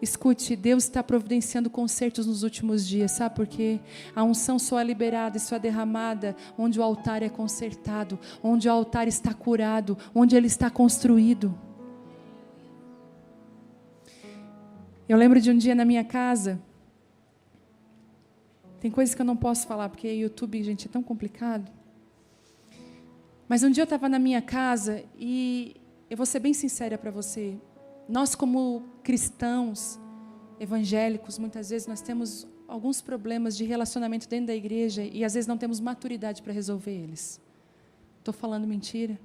Escute, Deus está providenciando concertos nos últimos dias, sabe por quê? A unção só é liberada e só é derramada onde o altar é consertado, onde o altar está curado, onde ele está construído. Eu lembro de um dia na minha casa, tem coisas que eu não posso falar, porque YouTube, gente, é tão complicado. Mas um dia eu estava na minha casa e eu vou ser bem sincera para você. Nós, como cristãos evangélicos, muitas vezes nós temos alguns problemas de relacionamento dentro da igreja e às vezes não temos maturidade para resolver eles. Estou falando mentira?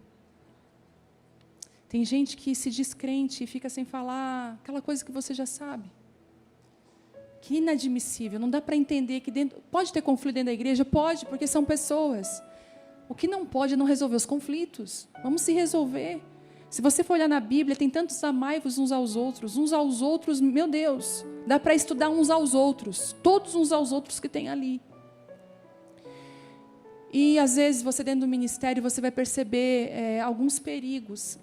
Tem gente que se diz crente e fica sem falar aquela coisa que você já sabe. Que inadmissível, não dá para entender que dentro, pode ter conflito dentro da igreja? Pode, porque são pessoas. O que não pode é não resolver os conflitos. Vamos se resolver. Se você for olhar na Bíblia, tem tantos amai-vos uns aos outros, meu Deus, dá para estudar uns aos outros, todos uns aos outros que tem ali. E às vezes você dentro do ministério, você vai perceber alguns perigos.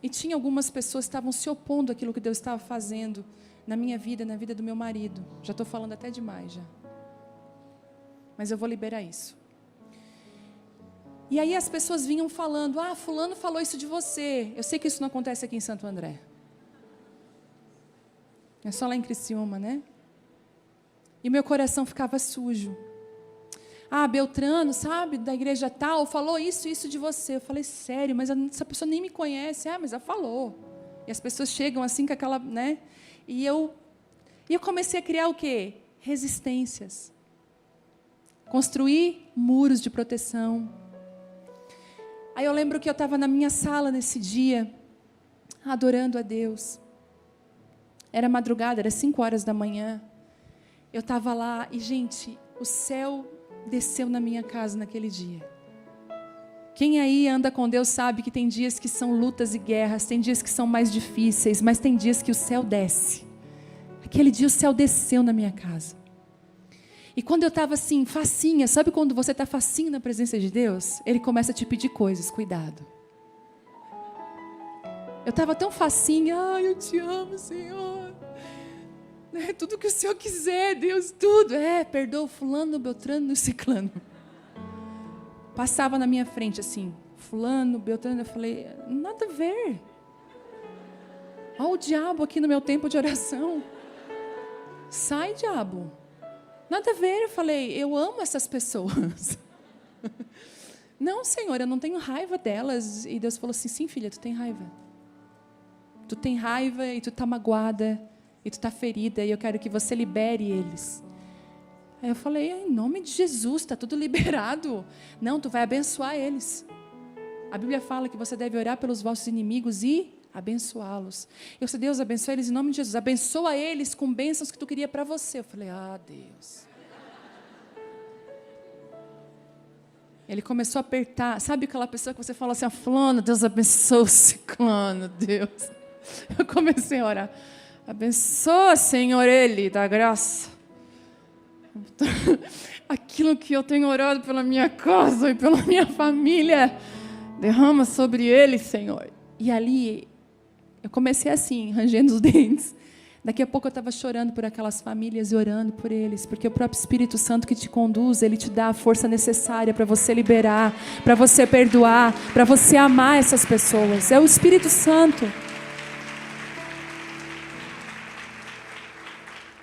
E tinha algumas pessoas que estavam se opondo àquilo que Deus estava fazendo na minha vida, na vida do meu marido. Já estou falando até demais já. Mas eu vou liberar isso. E aí as pessoas vinham falando: ah, fulano falou isso de você. Eu sei que isso não acontece aqui em Santo André. É só lá em Criciúma, né? E meu coração ficava sujo. Ah, Beltrano, sabe, da igreja tal, falou isso de você. Eu falei: sério, mas essa pessoa nem me conhece. Ah, mas ela falou. E as pessoas chegam assim com aquela, né? E eu comecei a criar o quê? Resistências. Construir muros de proteção. Aí eu lembro que eu estava na minha sala nesse dia, adorando a Deus. Era madrugada, era 5 horas da manhã. Eu estava lá e, gente, o céu desceu na minha casa naquele dia. Quem aí anda com Deus sabe que tem dias que são lutas e guerras, tem dias que são mais difíceis, mas tem dias que o céu desce. Aquele dia o céu desceu na minha casa. E quando eu estava assim, facinha, sabe quando você está facinho na presença de Deus? Ele começa a te pedir coisas, cuidado. Eu estava tão facinha: ai, eu te amo, Senhor. Tudo que o Senhor quiser, Deus, tudo. Perdoa o fulano, o Beltrano e o ciclano. Passava na minha frente assim, fulano, Beltrano, eu falei: nada a ver. Olha o diabo aqui no meu tempo de oração. Sai, diabo. Nada a ver. Eu falei: eu amo essas pessoas. Não, Senhor, eu não tenho raiva delas. E Deus falou assim: sim, filha, tu tem raiva. Tu tem raiva e tu está magoada. E tu está ferida. E eu quero que você libere eles. Aí eu falei: em nome de Jesus, está tudo liberado. Não, tu vai abençoar eles. A Bíblia fala que você deve orar pelos vossos inimigos e abençoá-los. Eu disse: Deus, abençoa eles em nome de Jesus. Abençoa eles com bênçãos que tu queria para você. Eu falei: ah, Deus. Ele começou a apertar. Sabe aquela pessoa que você fala assim: fulano, Deus abençoa o ciclano, Deus. Eu comecei a orar: abençoa, Senhor, ele da graça. Aquilo que eu tenho orado pela minha casa e pela minha família, derrama sobre ele, Senhor. E ali, eu comecei assim, rangendo os dentes. Daqui a pouco eu estava chorando por aquelas famílias e orando por eles, porque o próprio Espírito Santo que te conduz, ele te dá a força necessária para você liberar, para você perdoar, para você amar essas pessoas. É o Espírito Santo.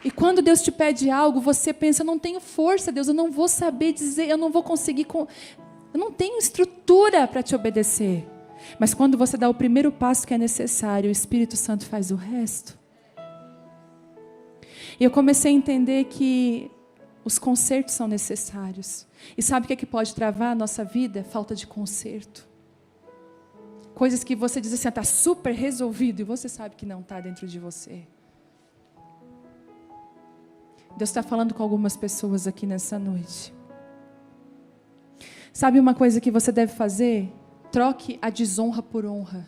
E quando Deus te pede algo, você pensa: eu não tenho força, Deus, eu não vou saber dizer, eu não vou conseguir, eu não tenho estrutura para te obedecer. Mas quando você dá o primeiro passo que é necessário, o Espírito Santo faz o resto. E eu comecei a entender que os consertos são necessários. E sabe o que é que pode travar a nossa vida? Falta de conserto. Coisas que você diz assim, está super resolvido, e você sabe que não está dentro de você. Deus está falando com algumas pessoas aqui nessa noite. Sabe uma coisa que você deve fazer? Troque a desonra por honra.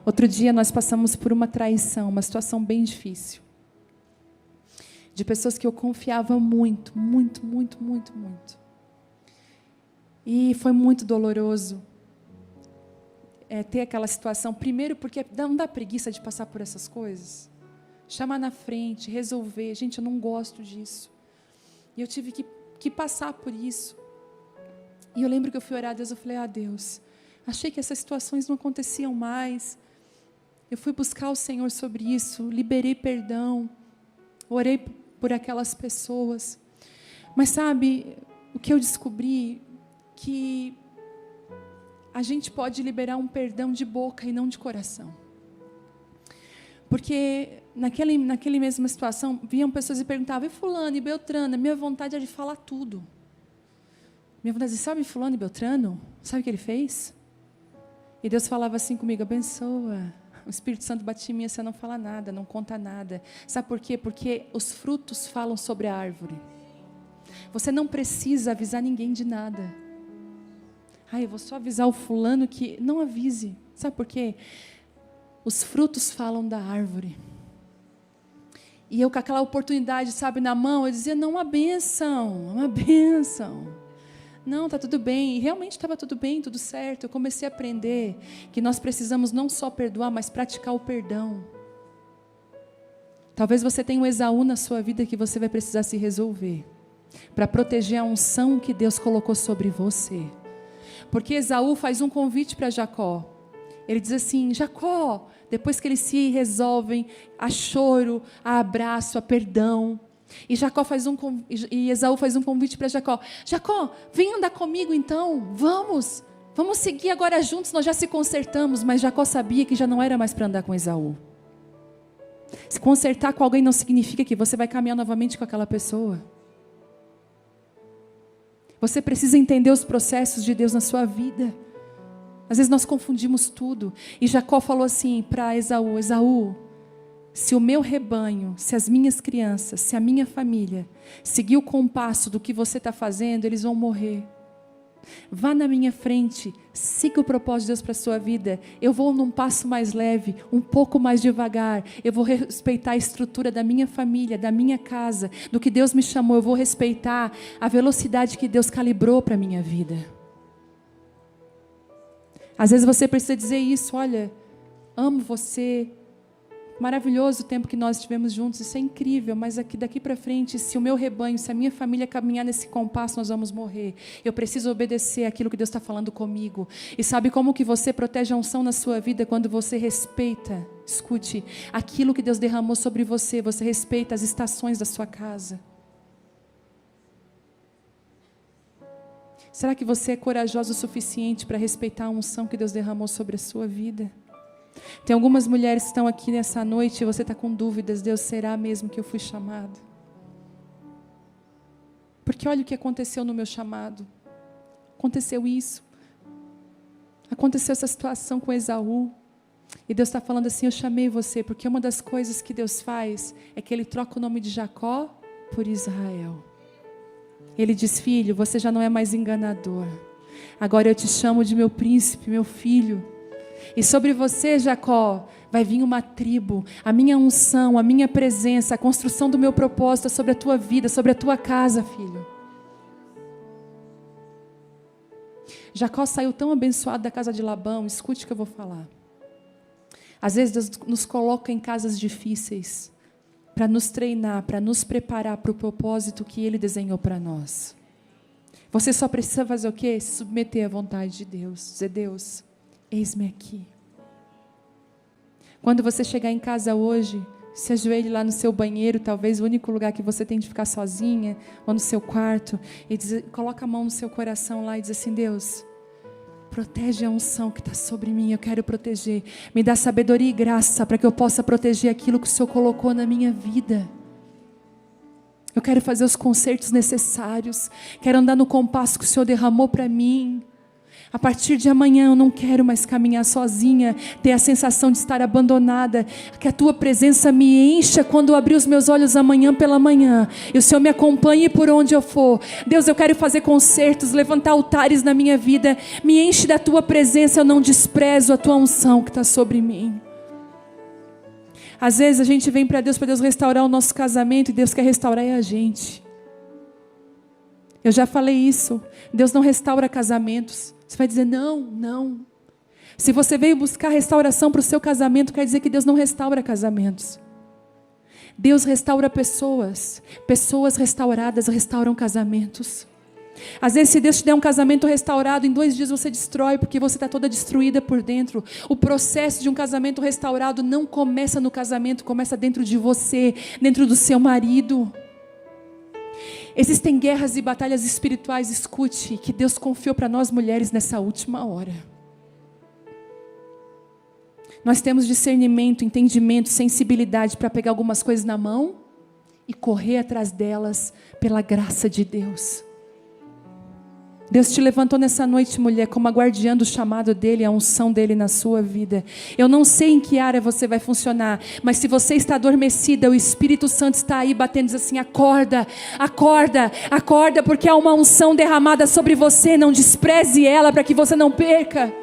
Outro dia nós passamos por uma traição, uma situação bem difícil. De pessoas que eu confiava muito, muito, muito, muito, muito. E foi muito doloroso ter aquela situação. Primeiro porque não dá preguiça de passar por essas coisas. Chamar na frente, resolver. Gente, eu não gosto disso. E eu tive que passar por isso. E eu lembro que eu fui orar a Deus, eu falei, Deus, achei que essas situações não aconteciam mais. Eu fui buscar o Senhor sobre isso, liberei perdão, orei por aquelas pessoas. Mas sabe, o que eu descobri? Que a gente pode liberar um perdão de boca e não de coração. Porque naquela mesma situação, vinham pessoas e perguntavam, e fulano, e Beltrano? Minha vontade era de falar tudo. Minha vontade de dizer, sabe fulano e Beltrano? Sabe o que ele fez? E Deus falava assim comigo, abençoa. O Espírito Santo batia em mim, você não fala nada, não conta nada. Sabe por quê? Porque os frutos falam sobre a árvore. Você não precisa avisar ninguém de nada. Eu vou só avisar o fulano que... Não avise. Sabe por quê? Os frutos falam da árvore. E eu com aquela oportunidade, sabe, na mão, eu dizia, não, uma bênção. Não, está tudo bem. E realmente estava tudo bem, tudo certo. Eu comecei a aprender que nós precisamos não só perdoar, mas praticar o perdão. Talvez você tenha um Esaú na sua vida que você vai precisar se resolver. Para proteger a unção que Deus colocou sobre você. Porque Esaú faz um convite para Jacó. Ele diz assim, Jacó, depois que eles se resolvem, há choro, há abraço, há perdão. E Esaú faz um convite para Jacó. Jacó, vem andar comigo então, vamos seguir agora juntos, nós já se consertamos. Mas Jacó sabia que já não era mais para andar com Esaú. Se consertar com alguém não significa que você vai caminhar novamente com aquela pessoa. Você precisa entender os processos de Deus na sua vida. Às vezes nós confundimos tudo. E Jacó falou assim para Esaú, Esaú, se o meu rebanho, se as minhas crianças, se a minha família seguir o compasso do que você está fazendo, eles vão morrer. Vá na minha frente, siga o propósito de Deus para a sua vida. Eu vou num passo mais leve, um pouco mais devagar. Eu vou respeitar a estrutura da minha família, da minha casa, do que Deus me chamou. Eu vou respeitar a velocidade que Deus calibrou para a minha vida. Às vezes você precisa dizer isso, olha, amo você, maravilhoso o tempo que nós estivemos juntos, isso é incrível, mas daqui para frente, se o meu rebanho, se a minha família caminhar nesse compasso, nós vamos morrer. Eu preciso obedecer aquilo que Deus está falando comigo. E sabe como que você protege a unção na sua vida? Quando você respeita, escute, aquilo que Deus derramou sobre você, você respeita as estações da sua casa. Será que você é corajoso o suficiente para respeitar a unção que Deus derramou sobre a sua vida? Tem algumas mulheres que estão aqui nessa noite e você está com dúvidas, Deus, será mesmo que eu fui chamado? Porque olha o que aconteceu no meu chamado. Aconteceu isso. Aconteceu essa situação com Esaú. E Deus está falando assim, eu chamei você, porque uma das coisas que Deus faz é que Ele troca o nome de Jacó por Israel. Ele diz, filho, você já não é mais enganador. Agora eu te chamo de meu príncipe, meu filho. E sobre você, Jacó, vai vir uma tribo. A minha unção, a minha presença, a construção do meu propósito sobre a tua vida, sobre a tua casa, filho. Jacó saiu tão abençoado da casa de Labão. Escute o que eu vou falar. Às vezes Deus nos coloca em casas difíceis para nos treinar, para nos preparar para o propósito que Ele desenhou para nós. Você só precisa fazer o quê? Se submeter à vontade de Deus. Dizer, Deus, eis-me aqui. Quando você chegar em casa hoje, se ajoelhe lá no seu banheiro, talvez o único lugar que você tem de ficar sozinha, ou no seu quarto, e coloca a mão no seu coração lá e diz assim, Deus, protege a unção que está sobre mim, eu quero proteger. Me dá sabedoria e graça para que eu possa proteger aquilo que o Senhor colocou na minha vida. Eu quero fazer os consertos necessários. Quero andar no compasso que o Senhor derramou para mim. A partir de amanhã eu não quero mais caminhar sozinha, ter a sensação de estar abandonada. Que a tua presença me encha quando eu abrir os meus olhos amanhã pela manhã. E o Senhor me acompanhe por onde eu for. Deus, eu quero fazer concertos, levantar altares na minha vida. Me enche da tua presença, eu não desprezo a tua unção que está sobre mim. Às vezes a gente vem para Deus restaurar o nosso casamento e Deus quer restaurar a gente. Eu já falei isso. Deus não restaura casamentos. Você vai dizer, não. Se você veio buscar restauração para o seu casamento, quer dizer que Deus não restaura casamentos. Deus restaura pessoas. Pessoas restauradas restauram casamentos. Às vezes, se Deus te der um casamento restaurado, em 2 dias você destrói, porque você está toda destruída por dentro. O processo de um casamento restaurado não começa no casamento, começa dentro de você, dentro do seu marido. Existem guerras e batalhas espirituais, escute, que Deus confiou para nós mulheres nessa última hora. Nós temos discernimento, entendimento, sensibilidade para pegar algumas coisas na mão e correr atrás delas pela graça de Deus. Deus te levantou nessa noite, mulher, como a guardiã do chamado dEle, a unção dEle na sua vida. Eu não sei em que área você vai funcionar, mas se você está adormecida, o Espírito Santo está aí batendo, diz assim, acorda, acorda, acorda, porque há uma unção derramada sobre você, não despreze ela para que você não perca.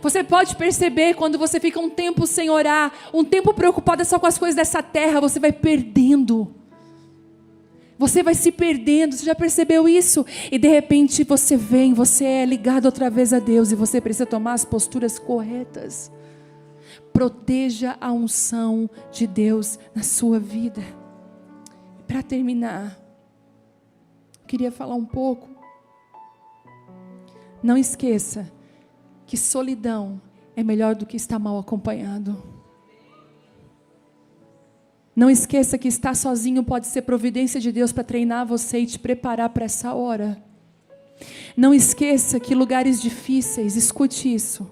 Você pode perceber quando você fica um tempo sem orar, um tempo preocupada só com as coisas dessa terra, você vai perdendo. Você vai se perdendo, você já percebeu isso? E de repente você vem, você é ligado outra vez a Deus e você precisa tomar as posturas corretas. Proteja a unção de Deus na sua vida. Para terminar, eu queria falar um pouco. Não esqueça que solidão é melhor do que estar mal acompanhado. Não esqueça que estar sozinho pode ser providência de Deus para treinar você e te preparar para essa hora. Não esqueça que lugares difíceis, escute isso.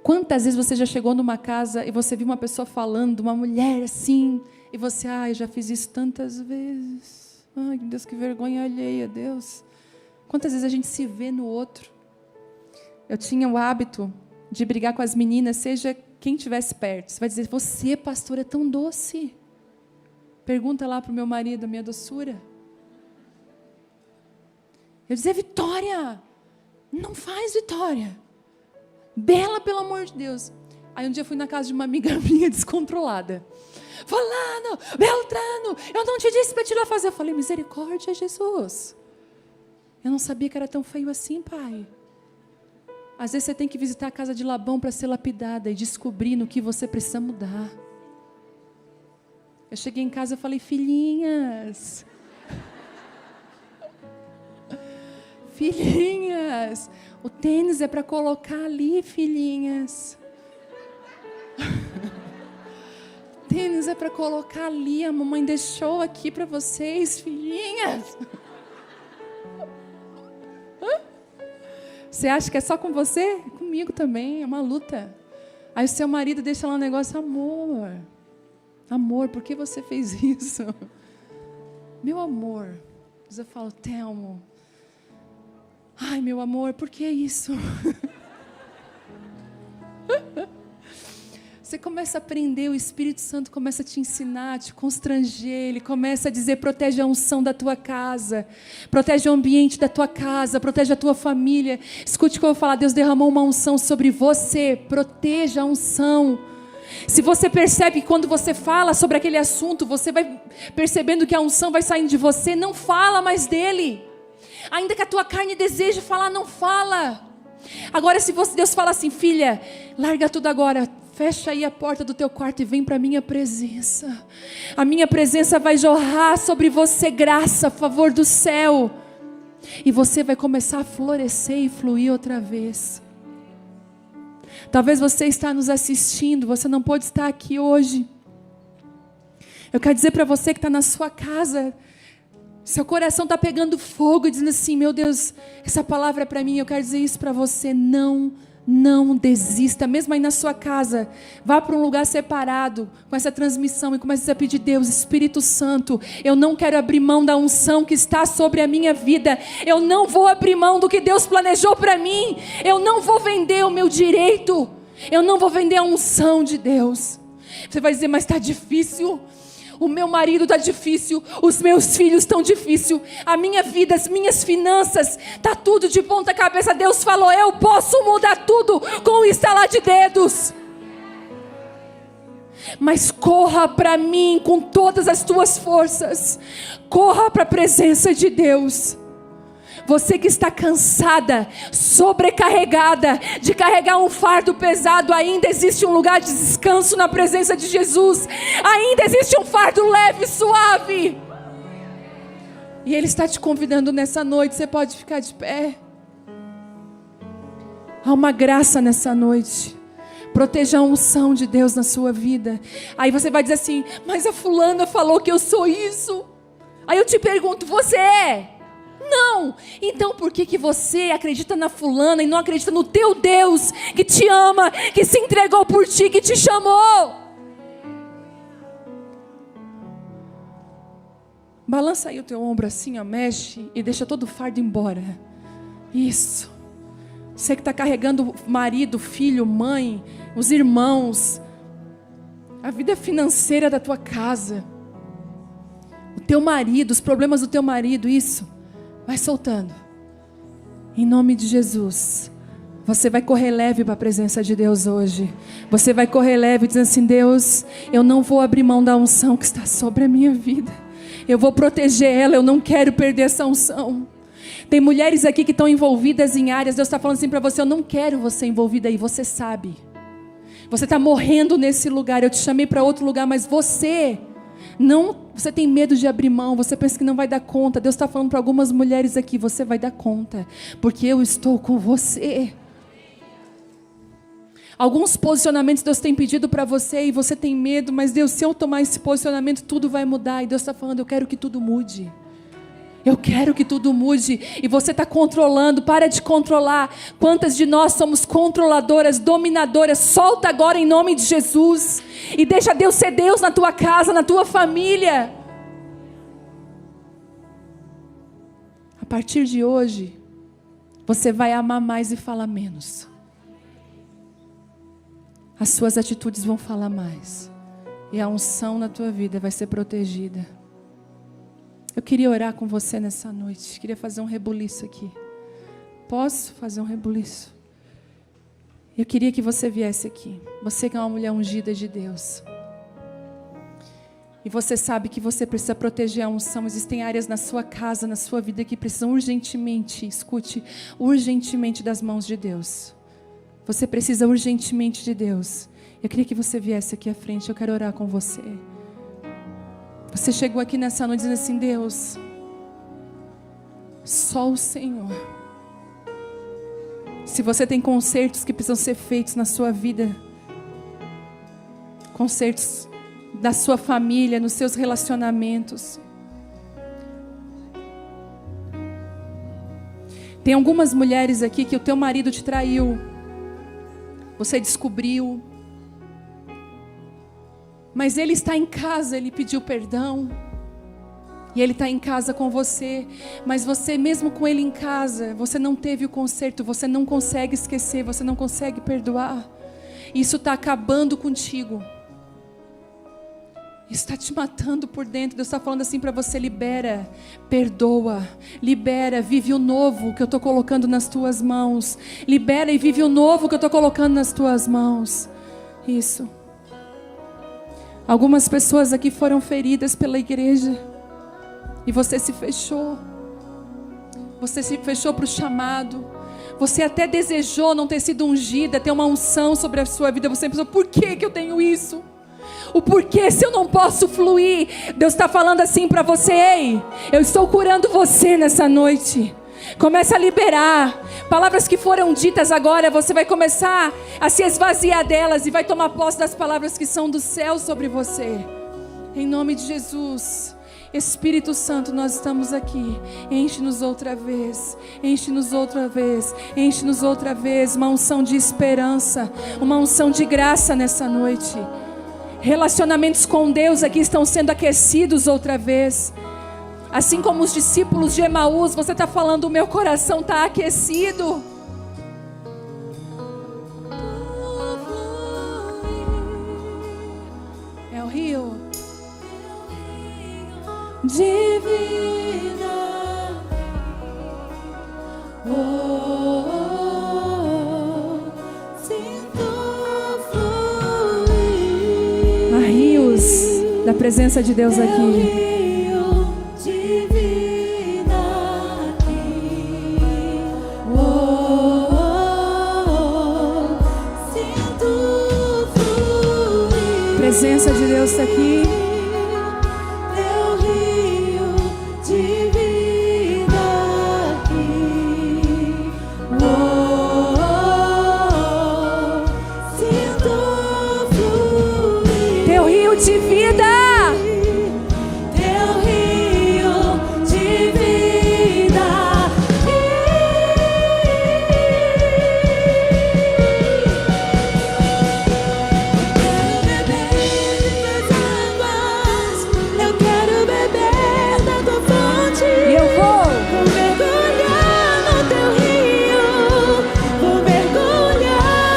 Quantas vezes você já chegou numa casa e você viu uma pessoa falando, uma mulher assim, e você, eu já fiz isso tantas vezes. Ai, Deus, que vergonha alheia, Deus. Quantas vezes a gente se vê no outro? Eu tinha o hábito de brigar com as meninas, seja quem estivesse perto. Você vai dizer, você, pastor, é tão doce. Pergunta lá para o meu marido, a minha doçura. Eu dizia, Vitória, não faz, Vitória. Bela, pelo amor de Deus. Aí um dia eu fui na casa de uma amiga minha descontrolada. Fulano, Beltrano, eu não te disse para te ir lá fazer. Eu falei, misericórdia, Jesus. Eu não sabia que era tão feio assim, pai. Às vezes você tem que visitar a casa de Labão para ser lapidada e descobrir no que você precisa mudar. Eu cheguei em casa e falei, filhinhas, filhinhas, o tênis é para colocar ali, filhinhas. O tênis é para colocar ali, a mamãe deixou aqui para vocês, filhinhas. Você acha que é só com você? Comigo também, é uma luta. Aí o seu marido deixa lá um negócio, amor, por que você fez isso? Meu amor, eu falo, Telmo, ai meu amor, por que isso? Você começa a aprender, o Espírito Santo começa a te ensinar, a te constranger, ele começa a dizer, protege a unção da tua casa, protege o ambiente da tua casa, protege a tua família. Escute o que eu vou falar, Deus derramou uma unção sobre você, proteja a unção. Se você percebe que quando você fala sobre aquele assunto, você vai percebendo que a unção vai saindo de você, não fala mais dele. Ainda que a tua carne deseje falar, não fala. Agora se Deus fala assim, filha, larga tudo agora, fecha aí a porta do teu quarto e vem para a minha presença. A minha presença vai jorrar sobre você graça, favor do céu. E você vai começar a florescer e fluir outra vez. Talvez você está nos assistindo, você não pode estar aqui hoje. Eu quero dizer para você que está na sua casa, seu coração está pegando fogo, dizendo assim, meu Deus, essa palavra é para mim. Eu quero dizer isso para você, não Não desista, mesmo aí na sua casa. Vá para um lugar separado com essa transmissão e comece a pedir: Deus, Espírito Santo, eu não quero abrir mão da unção que está sobre a minha vida. Eu não vou abrir mão do que Deus planejou para mim. Eu não vou vender o meu direito. Eu não vou vender a unção de Deus. Você vai dizer: mas está difícil. O meu marido está difícil, os meus filhos estão difíceis, a minha vida, as minhas finanças, está tudo de ponta cabeça. Deus falou: eu posso mudar tudo com um estalar de dedos. Mas corra para mim com todas as tuas forças, corra para a presença de Deus. Você que está cansada, sobrecarregada, de carregar um fardo pesado, ainda existe um lugar de descanso na presença de Jesus. Ainda existe um fardo leve e suave. E Ele está te convidando nessa noite. Você pode ficar de pé. Há uma graça nessa noite. Proteja a unção de Deus na sua vida. Aí você vai dizer assim: mas a fulana falou que eu sou isso. Aí eu te pergunto: você é? Não. Então por que você acredita na fulana e não acredita no teu Deus, que te ama, que se entregou por ti, que te chamou? Balança aí o teu ombro assim, ó, mexe e deixa todo o fardo embora. Isso. Você que está carregando marido, filho, mãe, os irmãos, a vida financeira da tua casa, o teu marido, os problemas do teu marido, isso. Vai soltando. Em nome de Jesus. Você vai correr leve para a presença de Deus hoje. Você vai correr leve dizendo assim: Deus, eu não vou abrir mão da unção que está sobre a minha vida. Eu vou proteger ela, eu não quero perder essa unção. Tem mulheres aqui que estão envolvidas em áreas, Deus está falando assim para você: eu não quero você envolvida aí, você sabe. Você está morrendo nesse lugar, eu te chamei para outro lugar, mas você tem medo de abrir mão, você pensa que não vai dar conta. Deus está falando para algumas mulheres aqui: você vai dar conta, porque eu estou com você. Alguns posicionamentos Deus tem pedido para você e você tem medo, mas Deus, se eu tomar esse posicionamento, tudo vai mudar. E Deus está falando: eu quero que tudo mude. Eu quero que tudo mude. E você está controlando, para de controlar. Quantas de nós somos controladoras, dominadoras? Solta agora em nome de Jesus. E deixa Deus ser Deus na tua casa, na tua família. A partir de hoje, você vai amar mais e falar menos. As suas atitudes vão falar mais. E a unção na tua vida vai ser protegida. Eu queria orar com você nessa noite. Queria fazer um rebuliço aqui. Posso fazer um rebuliço? Eu queria que você viesse aqui. Você que é uma mulher ungida de Deus. E você sabe que você precisa proteger a unção. Existem áreas na sua casa, na sua vida, que precisam urgentemente, escute, urgentemente das mãos de Deus. Você precisa urgentemente de Deus. Eu queria que você viesse aqui à frente. Eu quero orar com você. Você chegou aqui nessa noite dizendo assim: Deus, só o Senhor. Se você tem consertos que precisam ser feitos na sua vida, consertos da sua família, nos seus relacionamentos. Tem algumas mulheres aqui que o teu marido te traiu. Você descobriu. Mas ele está em casa, ele pediu perdão. E ele está em casa com você. Mas você, mesmo com ele em casa, você não teve o conserto. Você não consegue esquecer, você não consegue perdoar. Isso está acabando contigo. Isso está te matando por dentro. Deus está falando assim para você: libera, perdoa, libera, vive o novo que eu estou colocando nas tuas mãos. Libera e vive o novo que eu estou colocando nas tuas mãos. Isso. Algumas pessoas aqui foram feridas pela igreja. E você se fechou. Você se fechou para o chamado. Você até desejou não ter sido ungida, ter uma unção sobre a sua vida. Você pensou: por que eu tenho isso? O porquê se eu não posso fluir? Deus está falando assim para você: ei, eu estou curando você nessa noite. Começa a liberar. Palavras que foram ditas agora, você vai começar a se esvaziar delas e vai tomar posse das palavras que são do céu sobre você. Em nome de Jesus. Espírito Santo, nós estamos aqui. Enche-nos outra vez, enche-nos outra vez, enche-nos outra vez. Uma unção de esperança, uma unção de graça nessa noite. Relacionamentos com Deus aqui estão sendo aquecidos outra vez. Assim como os discípulos de Emaús, você está falando, o meu coração está aquecido. É o rio de vida. Sinto fluir. Há rios da presença de Deus aqui. A presença de Deus está aqui. Teu rio de vida aqui. Sinto fluir. Teu rio de vida. Teu rio de vida aqui.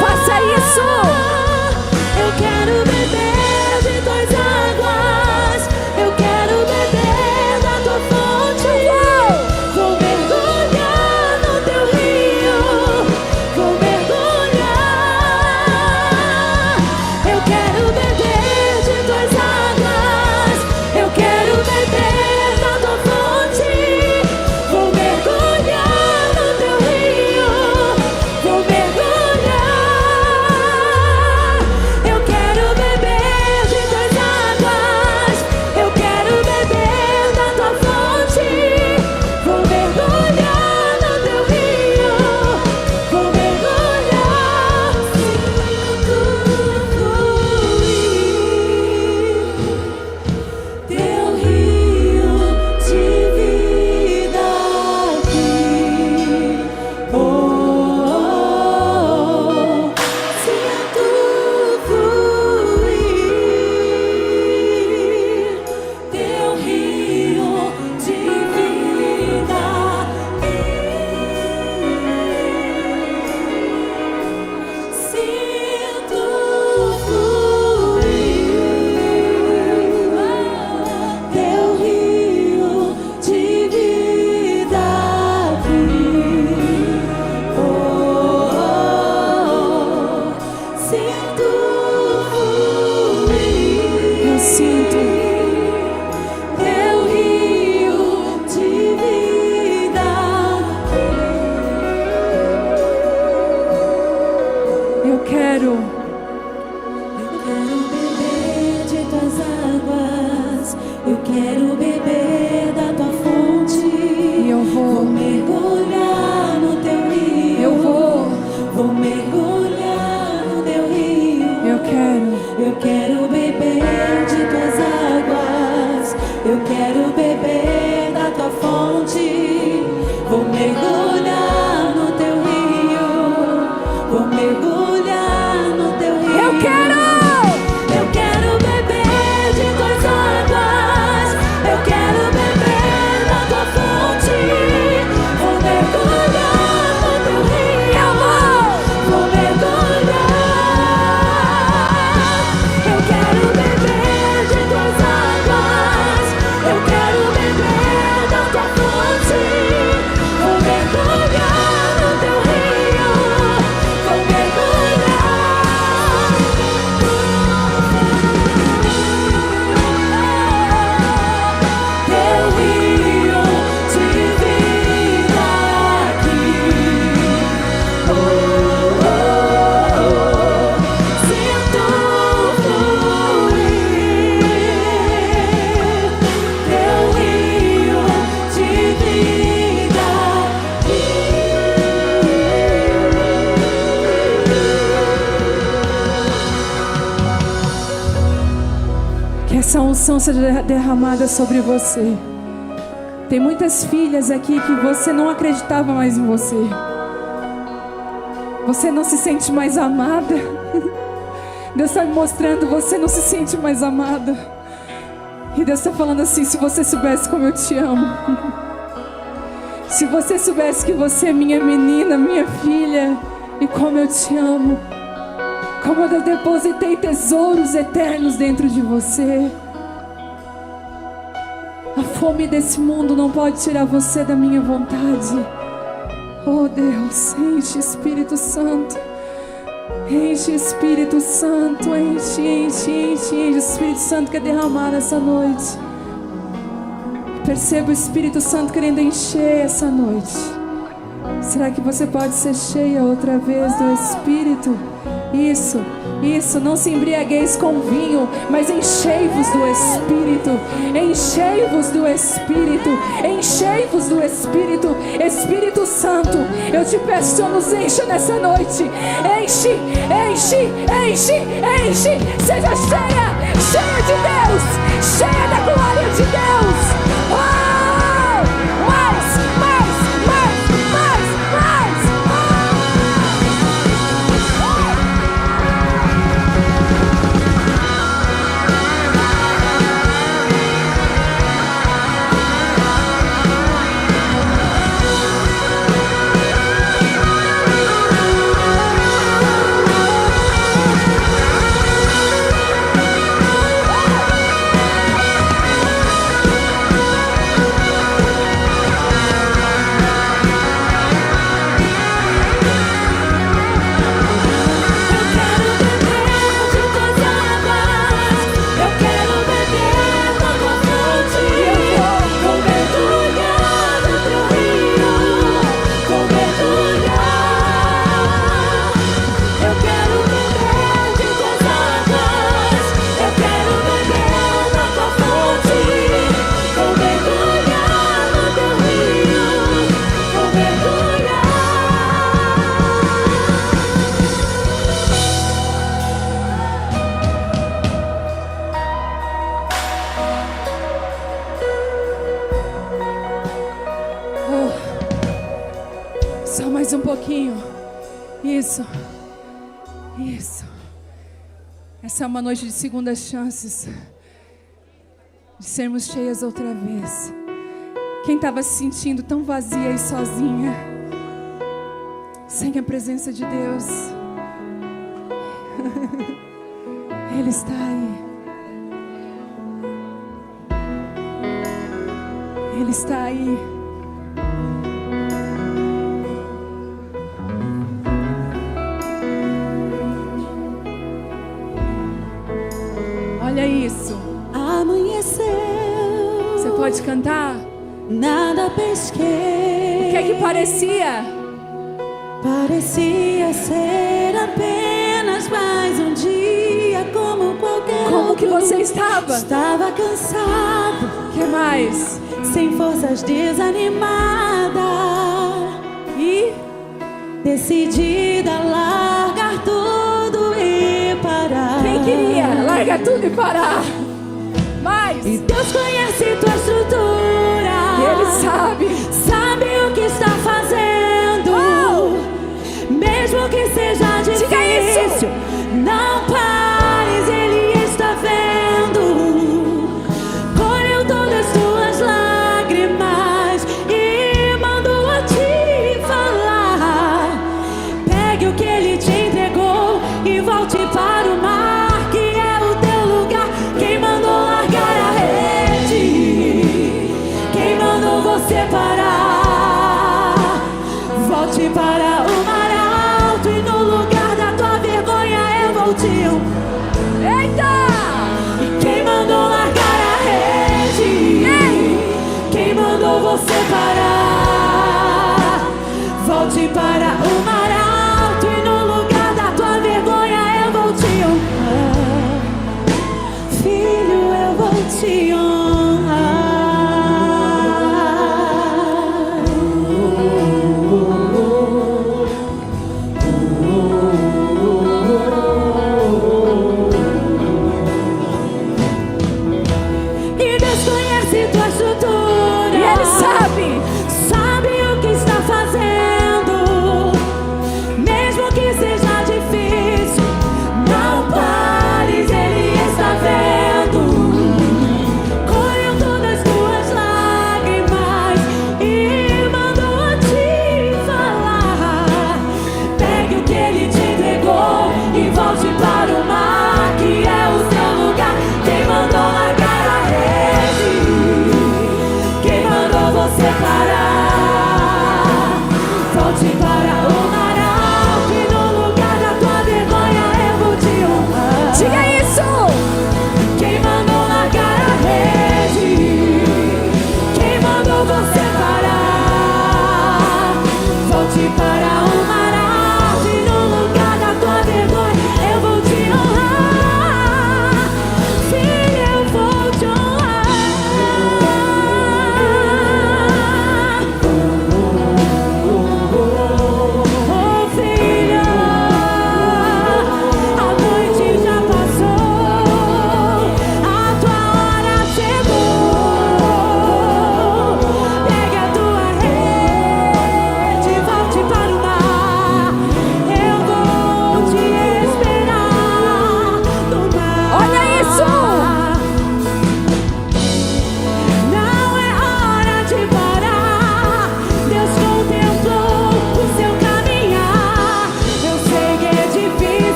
Faça isso. Eu quero beber de tuas águas. Que essa unção seja derramada sobre você. Tem muitas filhas aqui que você não acreditava mais em você. Você não se sente mais amada. Deus está me mostrando, você não se sente mais amada. E Deus está falando assim: se você soubesse como eu te amo. Se você soubesse que você é minha menina, minha filha, e como eu te amo. Como eu depositei tesouros eternos dentro de você. A fome desse mundo não pode tirar você da minha vontade. Oh Deus, enche Espírito Santo. Enche Espírito Santo, enche, enche, enche, enche. O Espírito Santo quer derramar nessa noite. Perceba o Espírito Santo querendo encher essa noite. Será que você pode ser cheia outra vez do Espírito? Isso, isso, não se embriagueis com vinho, mas enchei-vos do Espírito. Enchei-vos do Espírito. Enchei-vos do Espírito. Espírito Santo, eu te peço, Senhor, nos encha nessa noite. Enche, enche, enche, enche. Seja cheia, cheia de Deus, cheia da glória de Deus. Oh, mais, mais, mais, mais, mais. Mais um pouquinho. Isso. Isso. Essa é uma noite de segundas chances. De sermos cheias outra vez. Quem estava se sentindo tão vazia e sozinha, sem a presença de Deus, Ele está aí. Ele está aí. Olha isso. Amanheceu. Você pode cantar? Nada pesquei. O que é que parecia? Parecia ser apenas mais um dia como qualquer outro. Como que você estava? Estava cansado. O que mais? Sem forças, desanimada. E? Decidida a largar tudo e parar. Quem queria largar tudo e parar? Mais? E Deus conhece tua estrutura. Ele sabe. Sabe o que está fazendo. Mesmo que seja difícil, não pares, Ele está vendo. Colheu todas as tuas lágrimas e mandou a te falar. Pegue o que Ele te entregou e volte para o mar, que é o teu lugar. Quem mandou largar a rede? Quem mandou você parar? Volte para o mar alto e no lugar da tua vergonha eu vou te honrar. Eita! E quem mandou largar a rede? Quem mandou você parar? Volte para o mar alto e no lugar da tua vergonha eu vou te honrar. Filho, eu vou te honrar.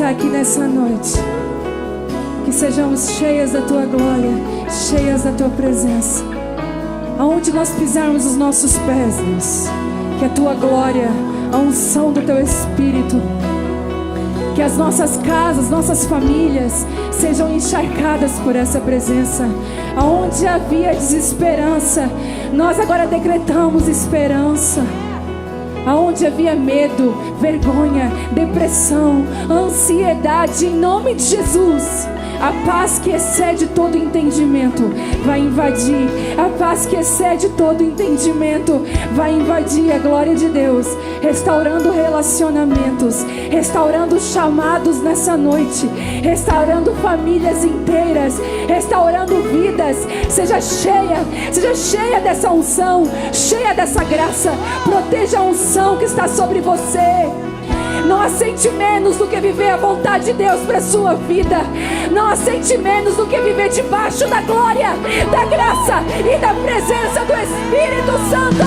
está aqui nessa noite, que sejamos cheias da Tua glória, cheias da Tua presença. Aonde nós pisarmos os nossos pés, Deus, que a Tua glória, a unção do Teu Espírito, que as nossas casas, nossas famílias sejam encharcadas por essa presença. Aonde havia desesperança, nós agora decretamos esperança. Aonde havia medo, vergonha, depressão, ansiedade, em nome de Jesus, a paz que excede todo entendimento vai invadir. A paz que excede todo entendimento vai invadir a glória de Deus, restaurando relacionamentos, restaurando chamados nessa noite, restaurando famílias inteiras, restaurando vidas. Seja cheia dessa unção, cheia dessa graça. Proteja a unção que está sobre você. Não aceite menos do que viver a vontade de Deus para a sua vida. Não aceite menos do que viver debaixo da glória, da graça e da presença do Espírito Santo.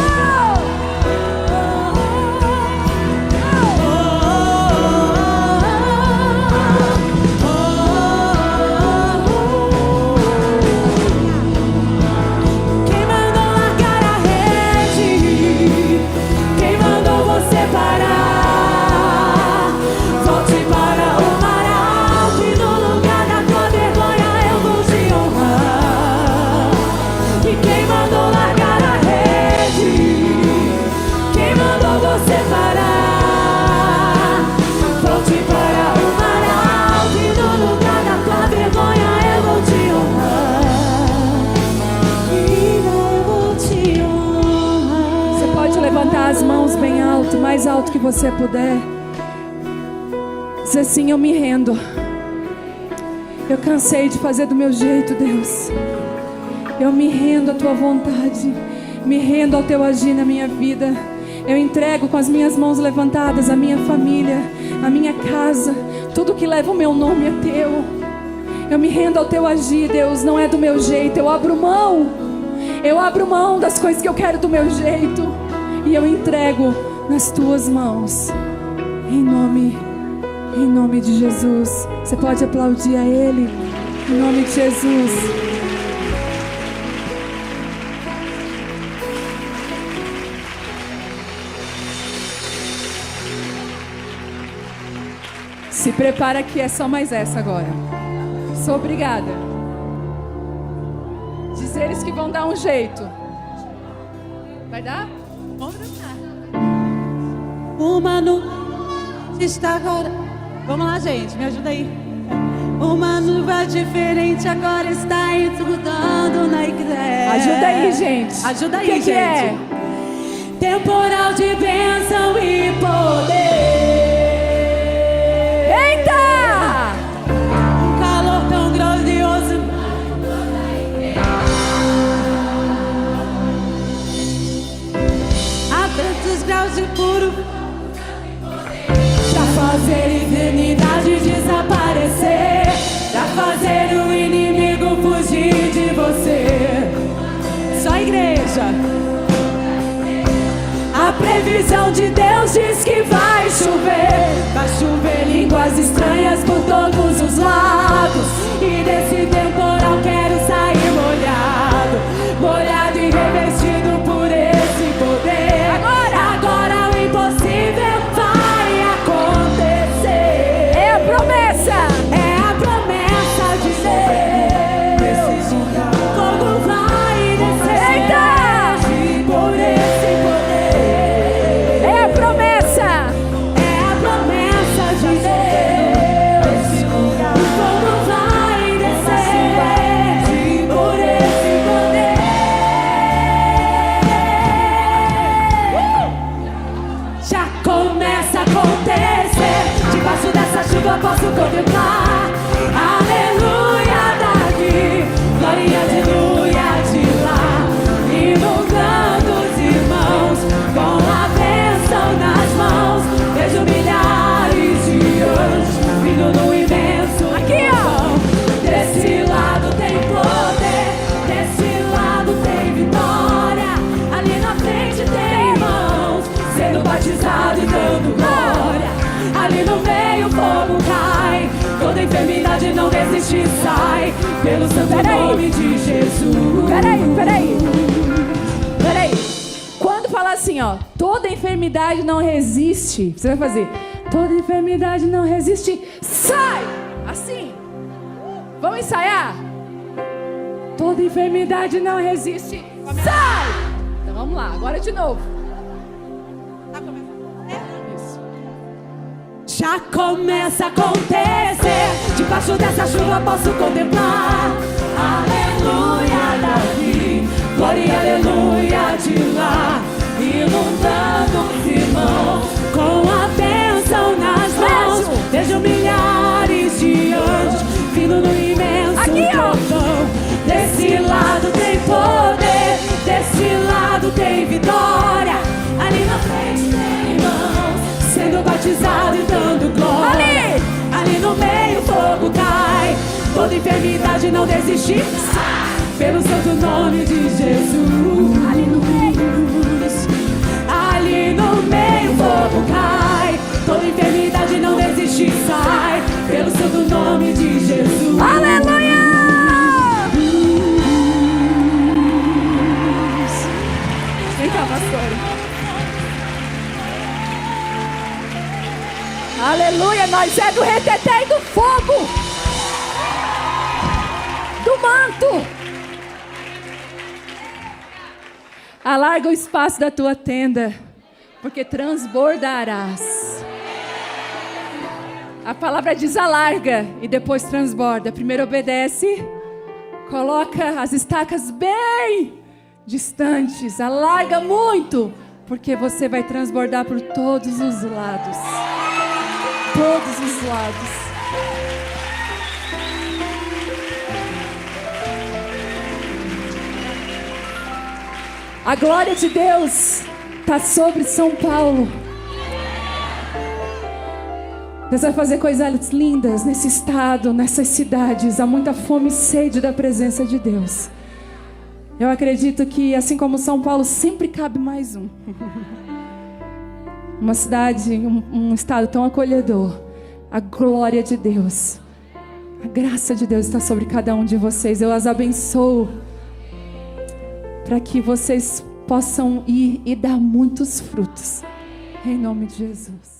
As mãos bem alto, mais alto que você puder. Diz assim: eu me rendo. Eu cansei de fazer do meu jeito, Deus. Eu me rendo à Tua vontade. Me rendo ao Teu agir na minha vida. Eu entrego com as minhas mãos levantadas a minha família, a minha casa, tudo que leva o meu nome é Teu. Eu me rendo ao Teu agir, Deus. Não é do meu jeito. Eu abro mão. Eu abro mão das coisas que eu quero do meu jeito. E eu entrego nas Tuas mãos, em nome de Jesus. Você pode aplaudir a Ele, em nome de Jesus. Se prepara que é só mais essa agora. Sou obrigada. Diz eles que vão dar um jeito. Vai dar? Vamos dançar. Uma nuvem está agora. Vamos lá, gente, me ajuda aí. Uma nuvem diferente agora está intrudando na igreja. Ajuda aí, gente. Ajuda aí, gente. Que é? Temporal de bênção e poder. Eita! Um calor tão grandioso. Tantos graus de puro pra fazer eternidade desaparecer, pra fazer o inimigo fugir de você. Só a igreja. A previsão de Deus diz que vai chover línguas estranhas por todos os lados. E desse temporal quero sair molhado e revestido por esse poder. Agora o impossível vai acontecer. É a promessa de Deus. Fogo vai descer. Eita! Por esse poder. É a promessa de Deus. O fogo vai descer. Por esse poder. desistir, sai pelo santo nome de Jesus. Peraí. Quando falar assim, ó, toda enfermidade não resiste, você vai fazer, toda enfermidade não resiste, sai! Assim. Vamos ensaiar? Toda enfermidade não resiste, sai! Então vamos lá, agora de novo. Isso. Já começa a acontecer, debaixo dessa chuva posso contemplar. Aleluia, Davi, glória e aleluia de lá, inundando os irmãos com a bênção nas mãos. Vejo milhares de anjos vindo no imenso trovão. Desse lado tem poder, desse lado tem vitória. Ali na frente tem irmãos sendo batizados e dando glória. Ali no meio o fogo cai, toda enfermidade não desistir, pelo santo nome de Jesus. Ali no meio o fogo cai, toda enfermidade não desistir, sai pelo santo nome de Jesus. Aleluia! Vem cá, pastor. Aleluia, nós é do reteté e do fogo, do manto. Alarga o espaço da tua tenda, porque transbordarás. A palavra diz alarga e depois transborda. Primeiro obedece, coloca as estacas bem distantes, alarga muito, porque você vai transbordar por todos os lados. Todos os lados. A glória de Deus está sobre São Paulo. Deus vai fazer coisas lindas nesse estado, nessas cidades. Há muita fome e sede da presença de Deus. Eu acredito que, assim como São Paulo, sempre cabe mais um. Uma cidade, um estado tão acolhedor. A glória de Deus, a graça de Deus está sobre cada um de vocês. Eu as abençoo para que vocês possam ir e dar muitos frutos. Em nome de Jesus.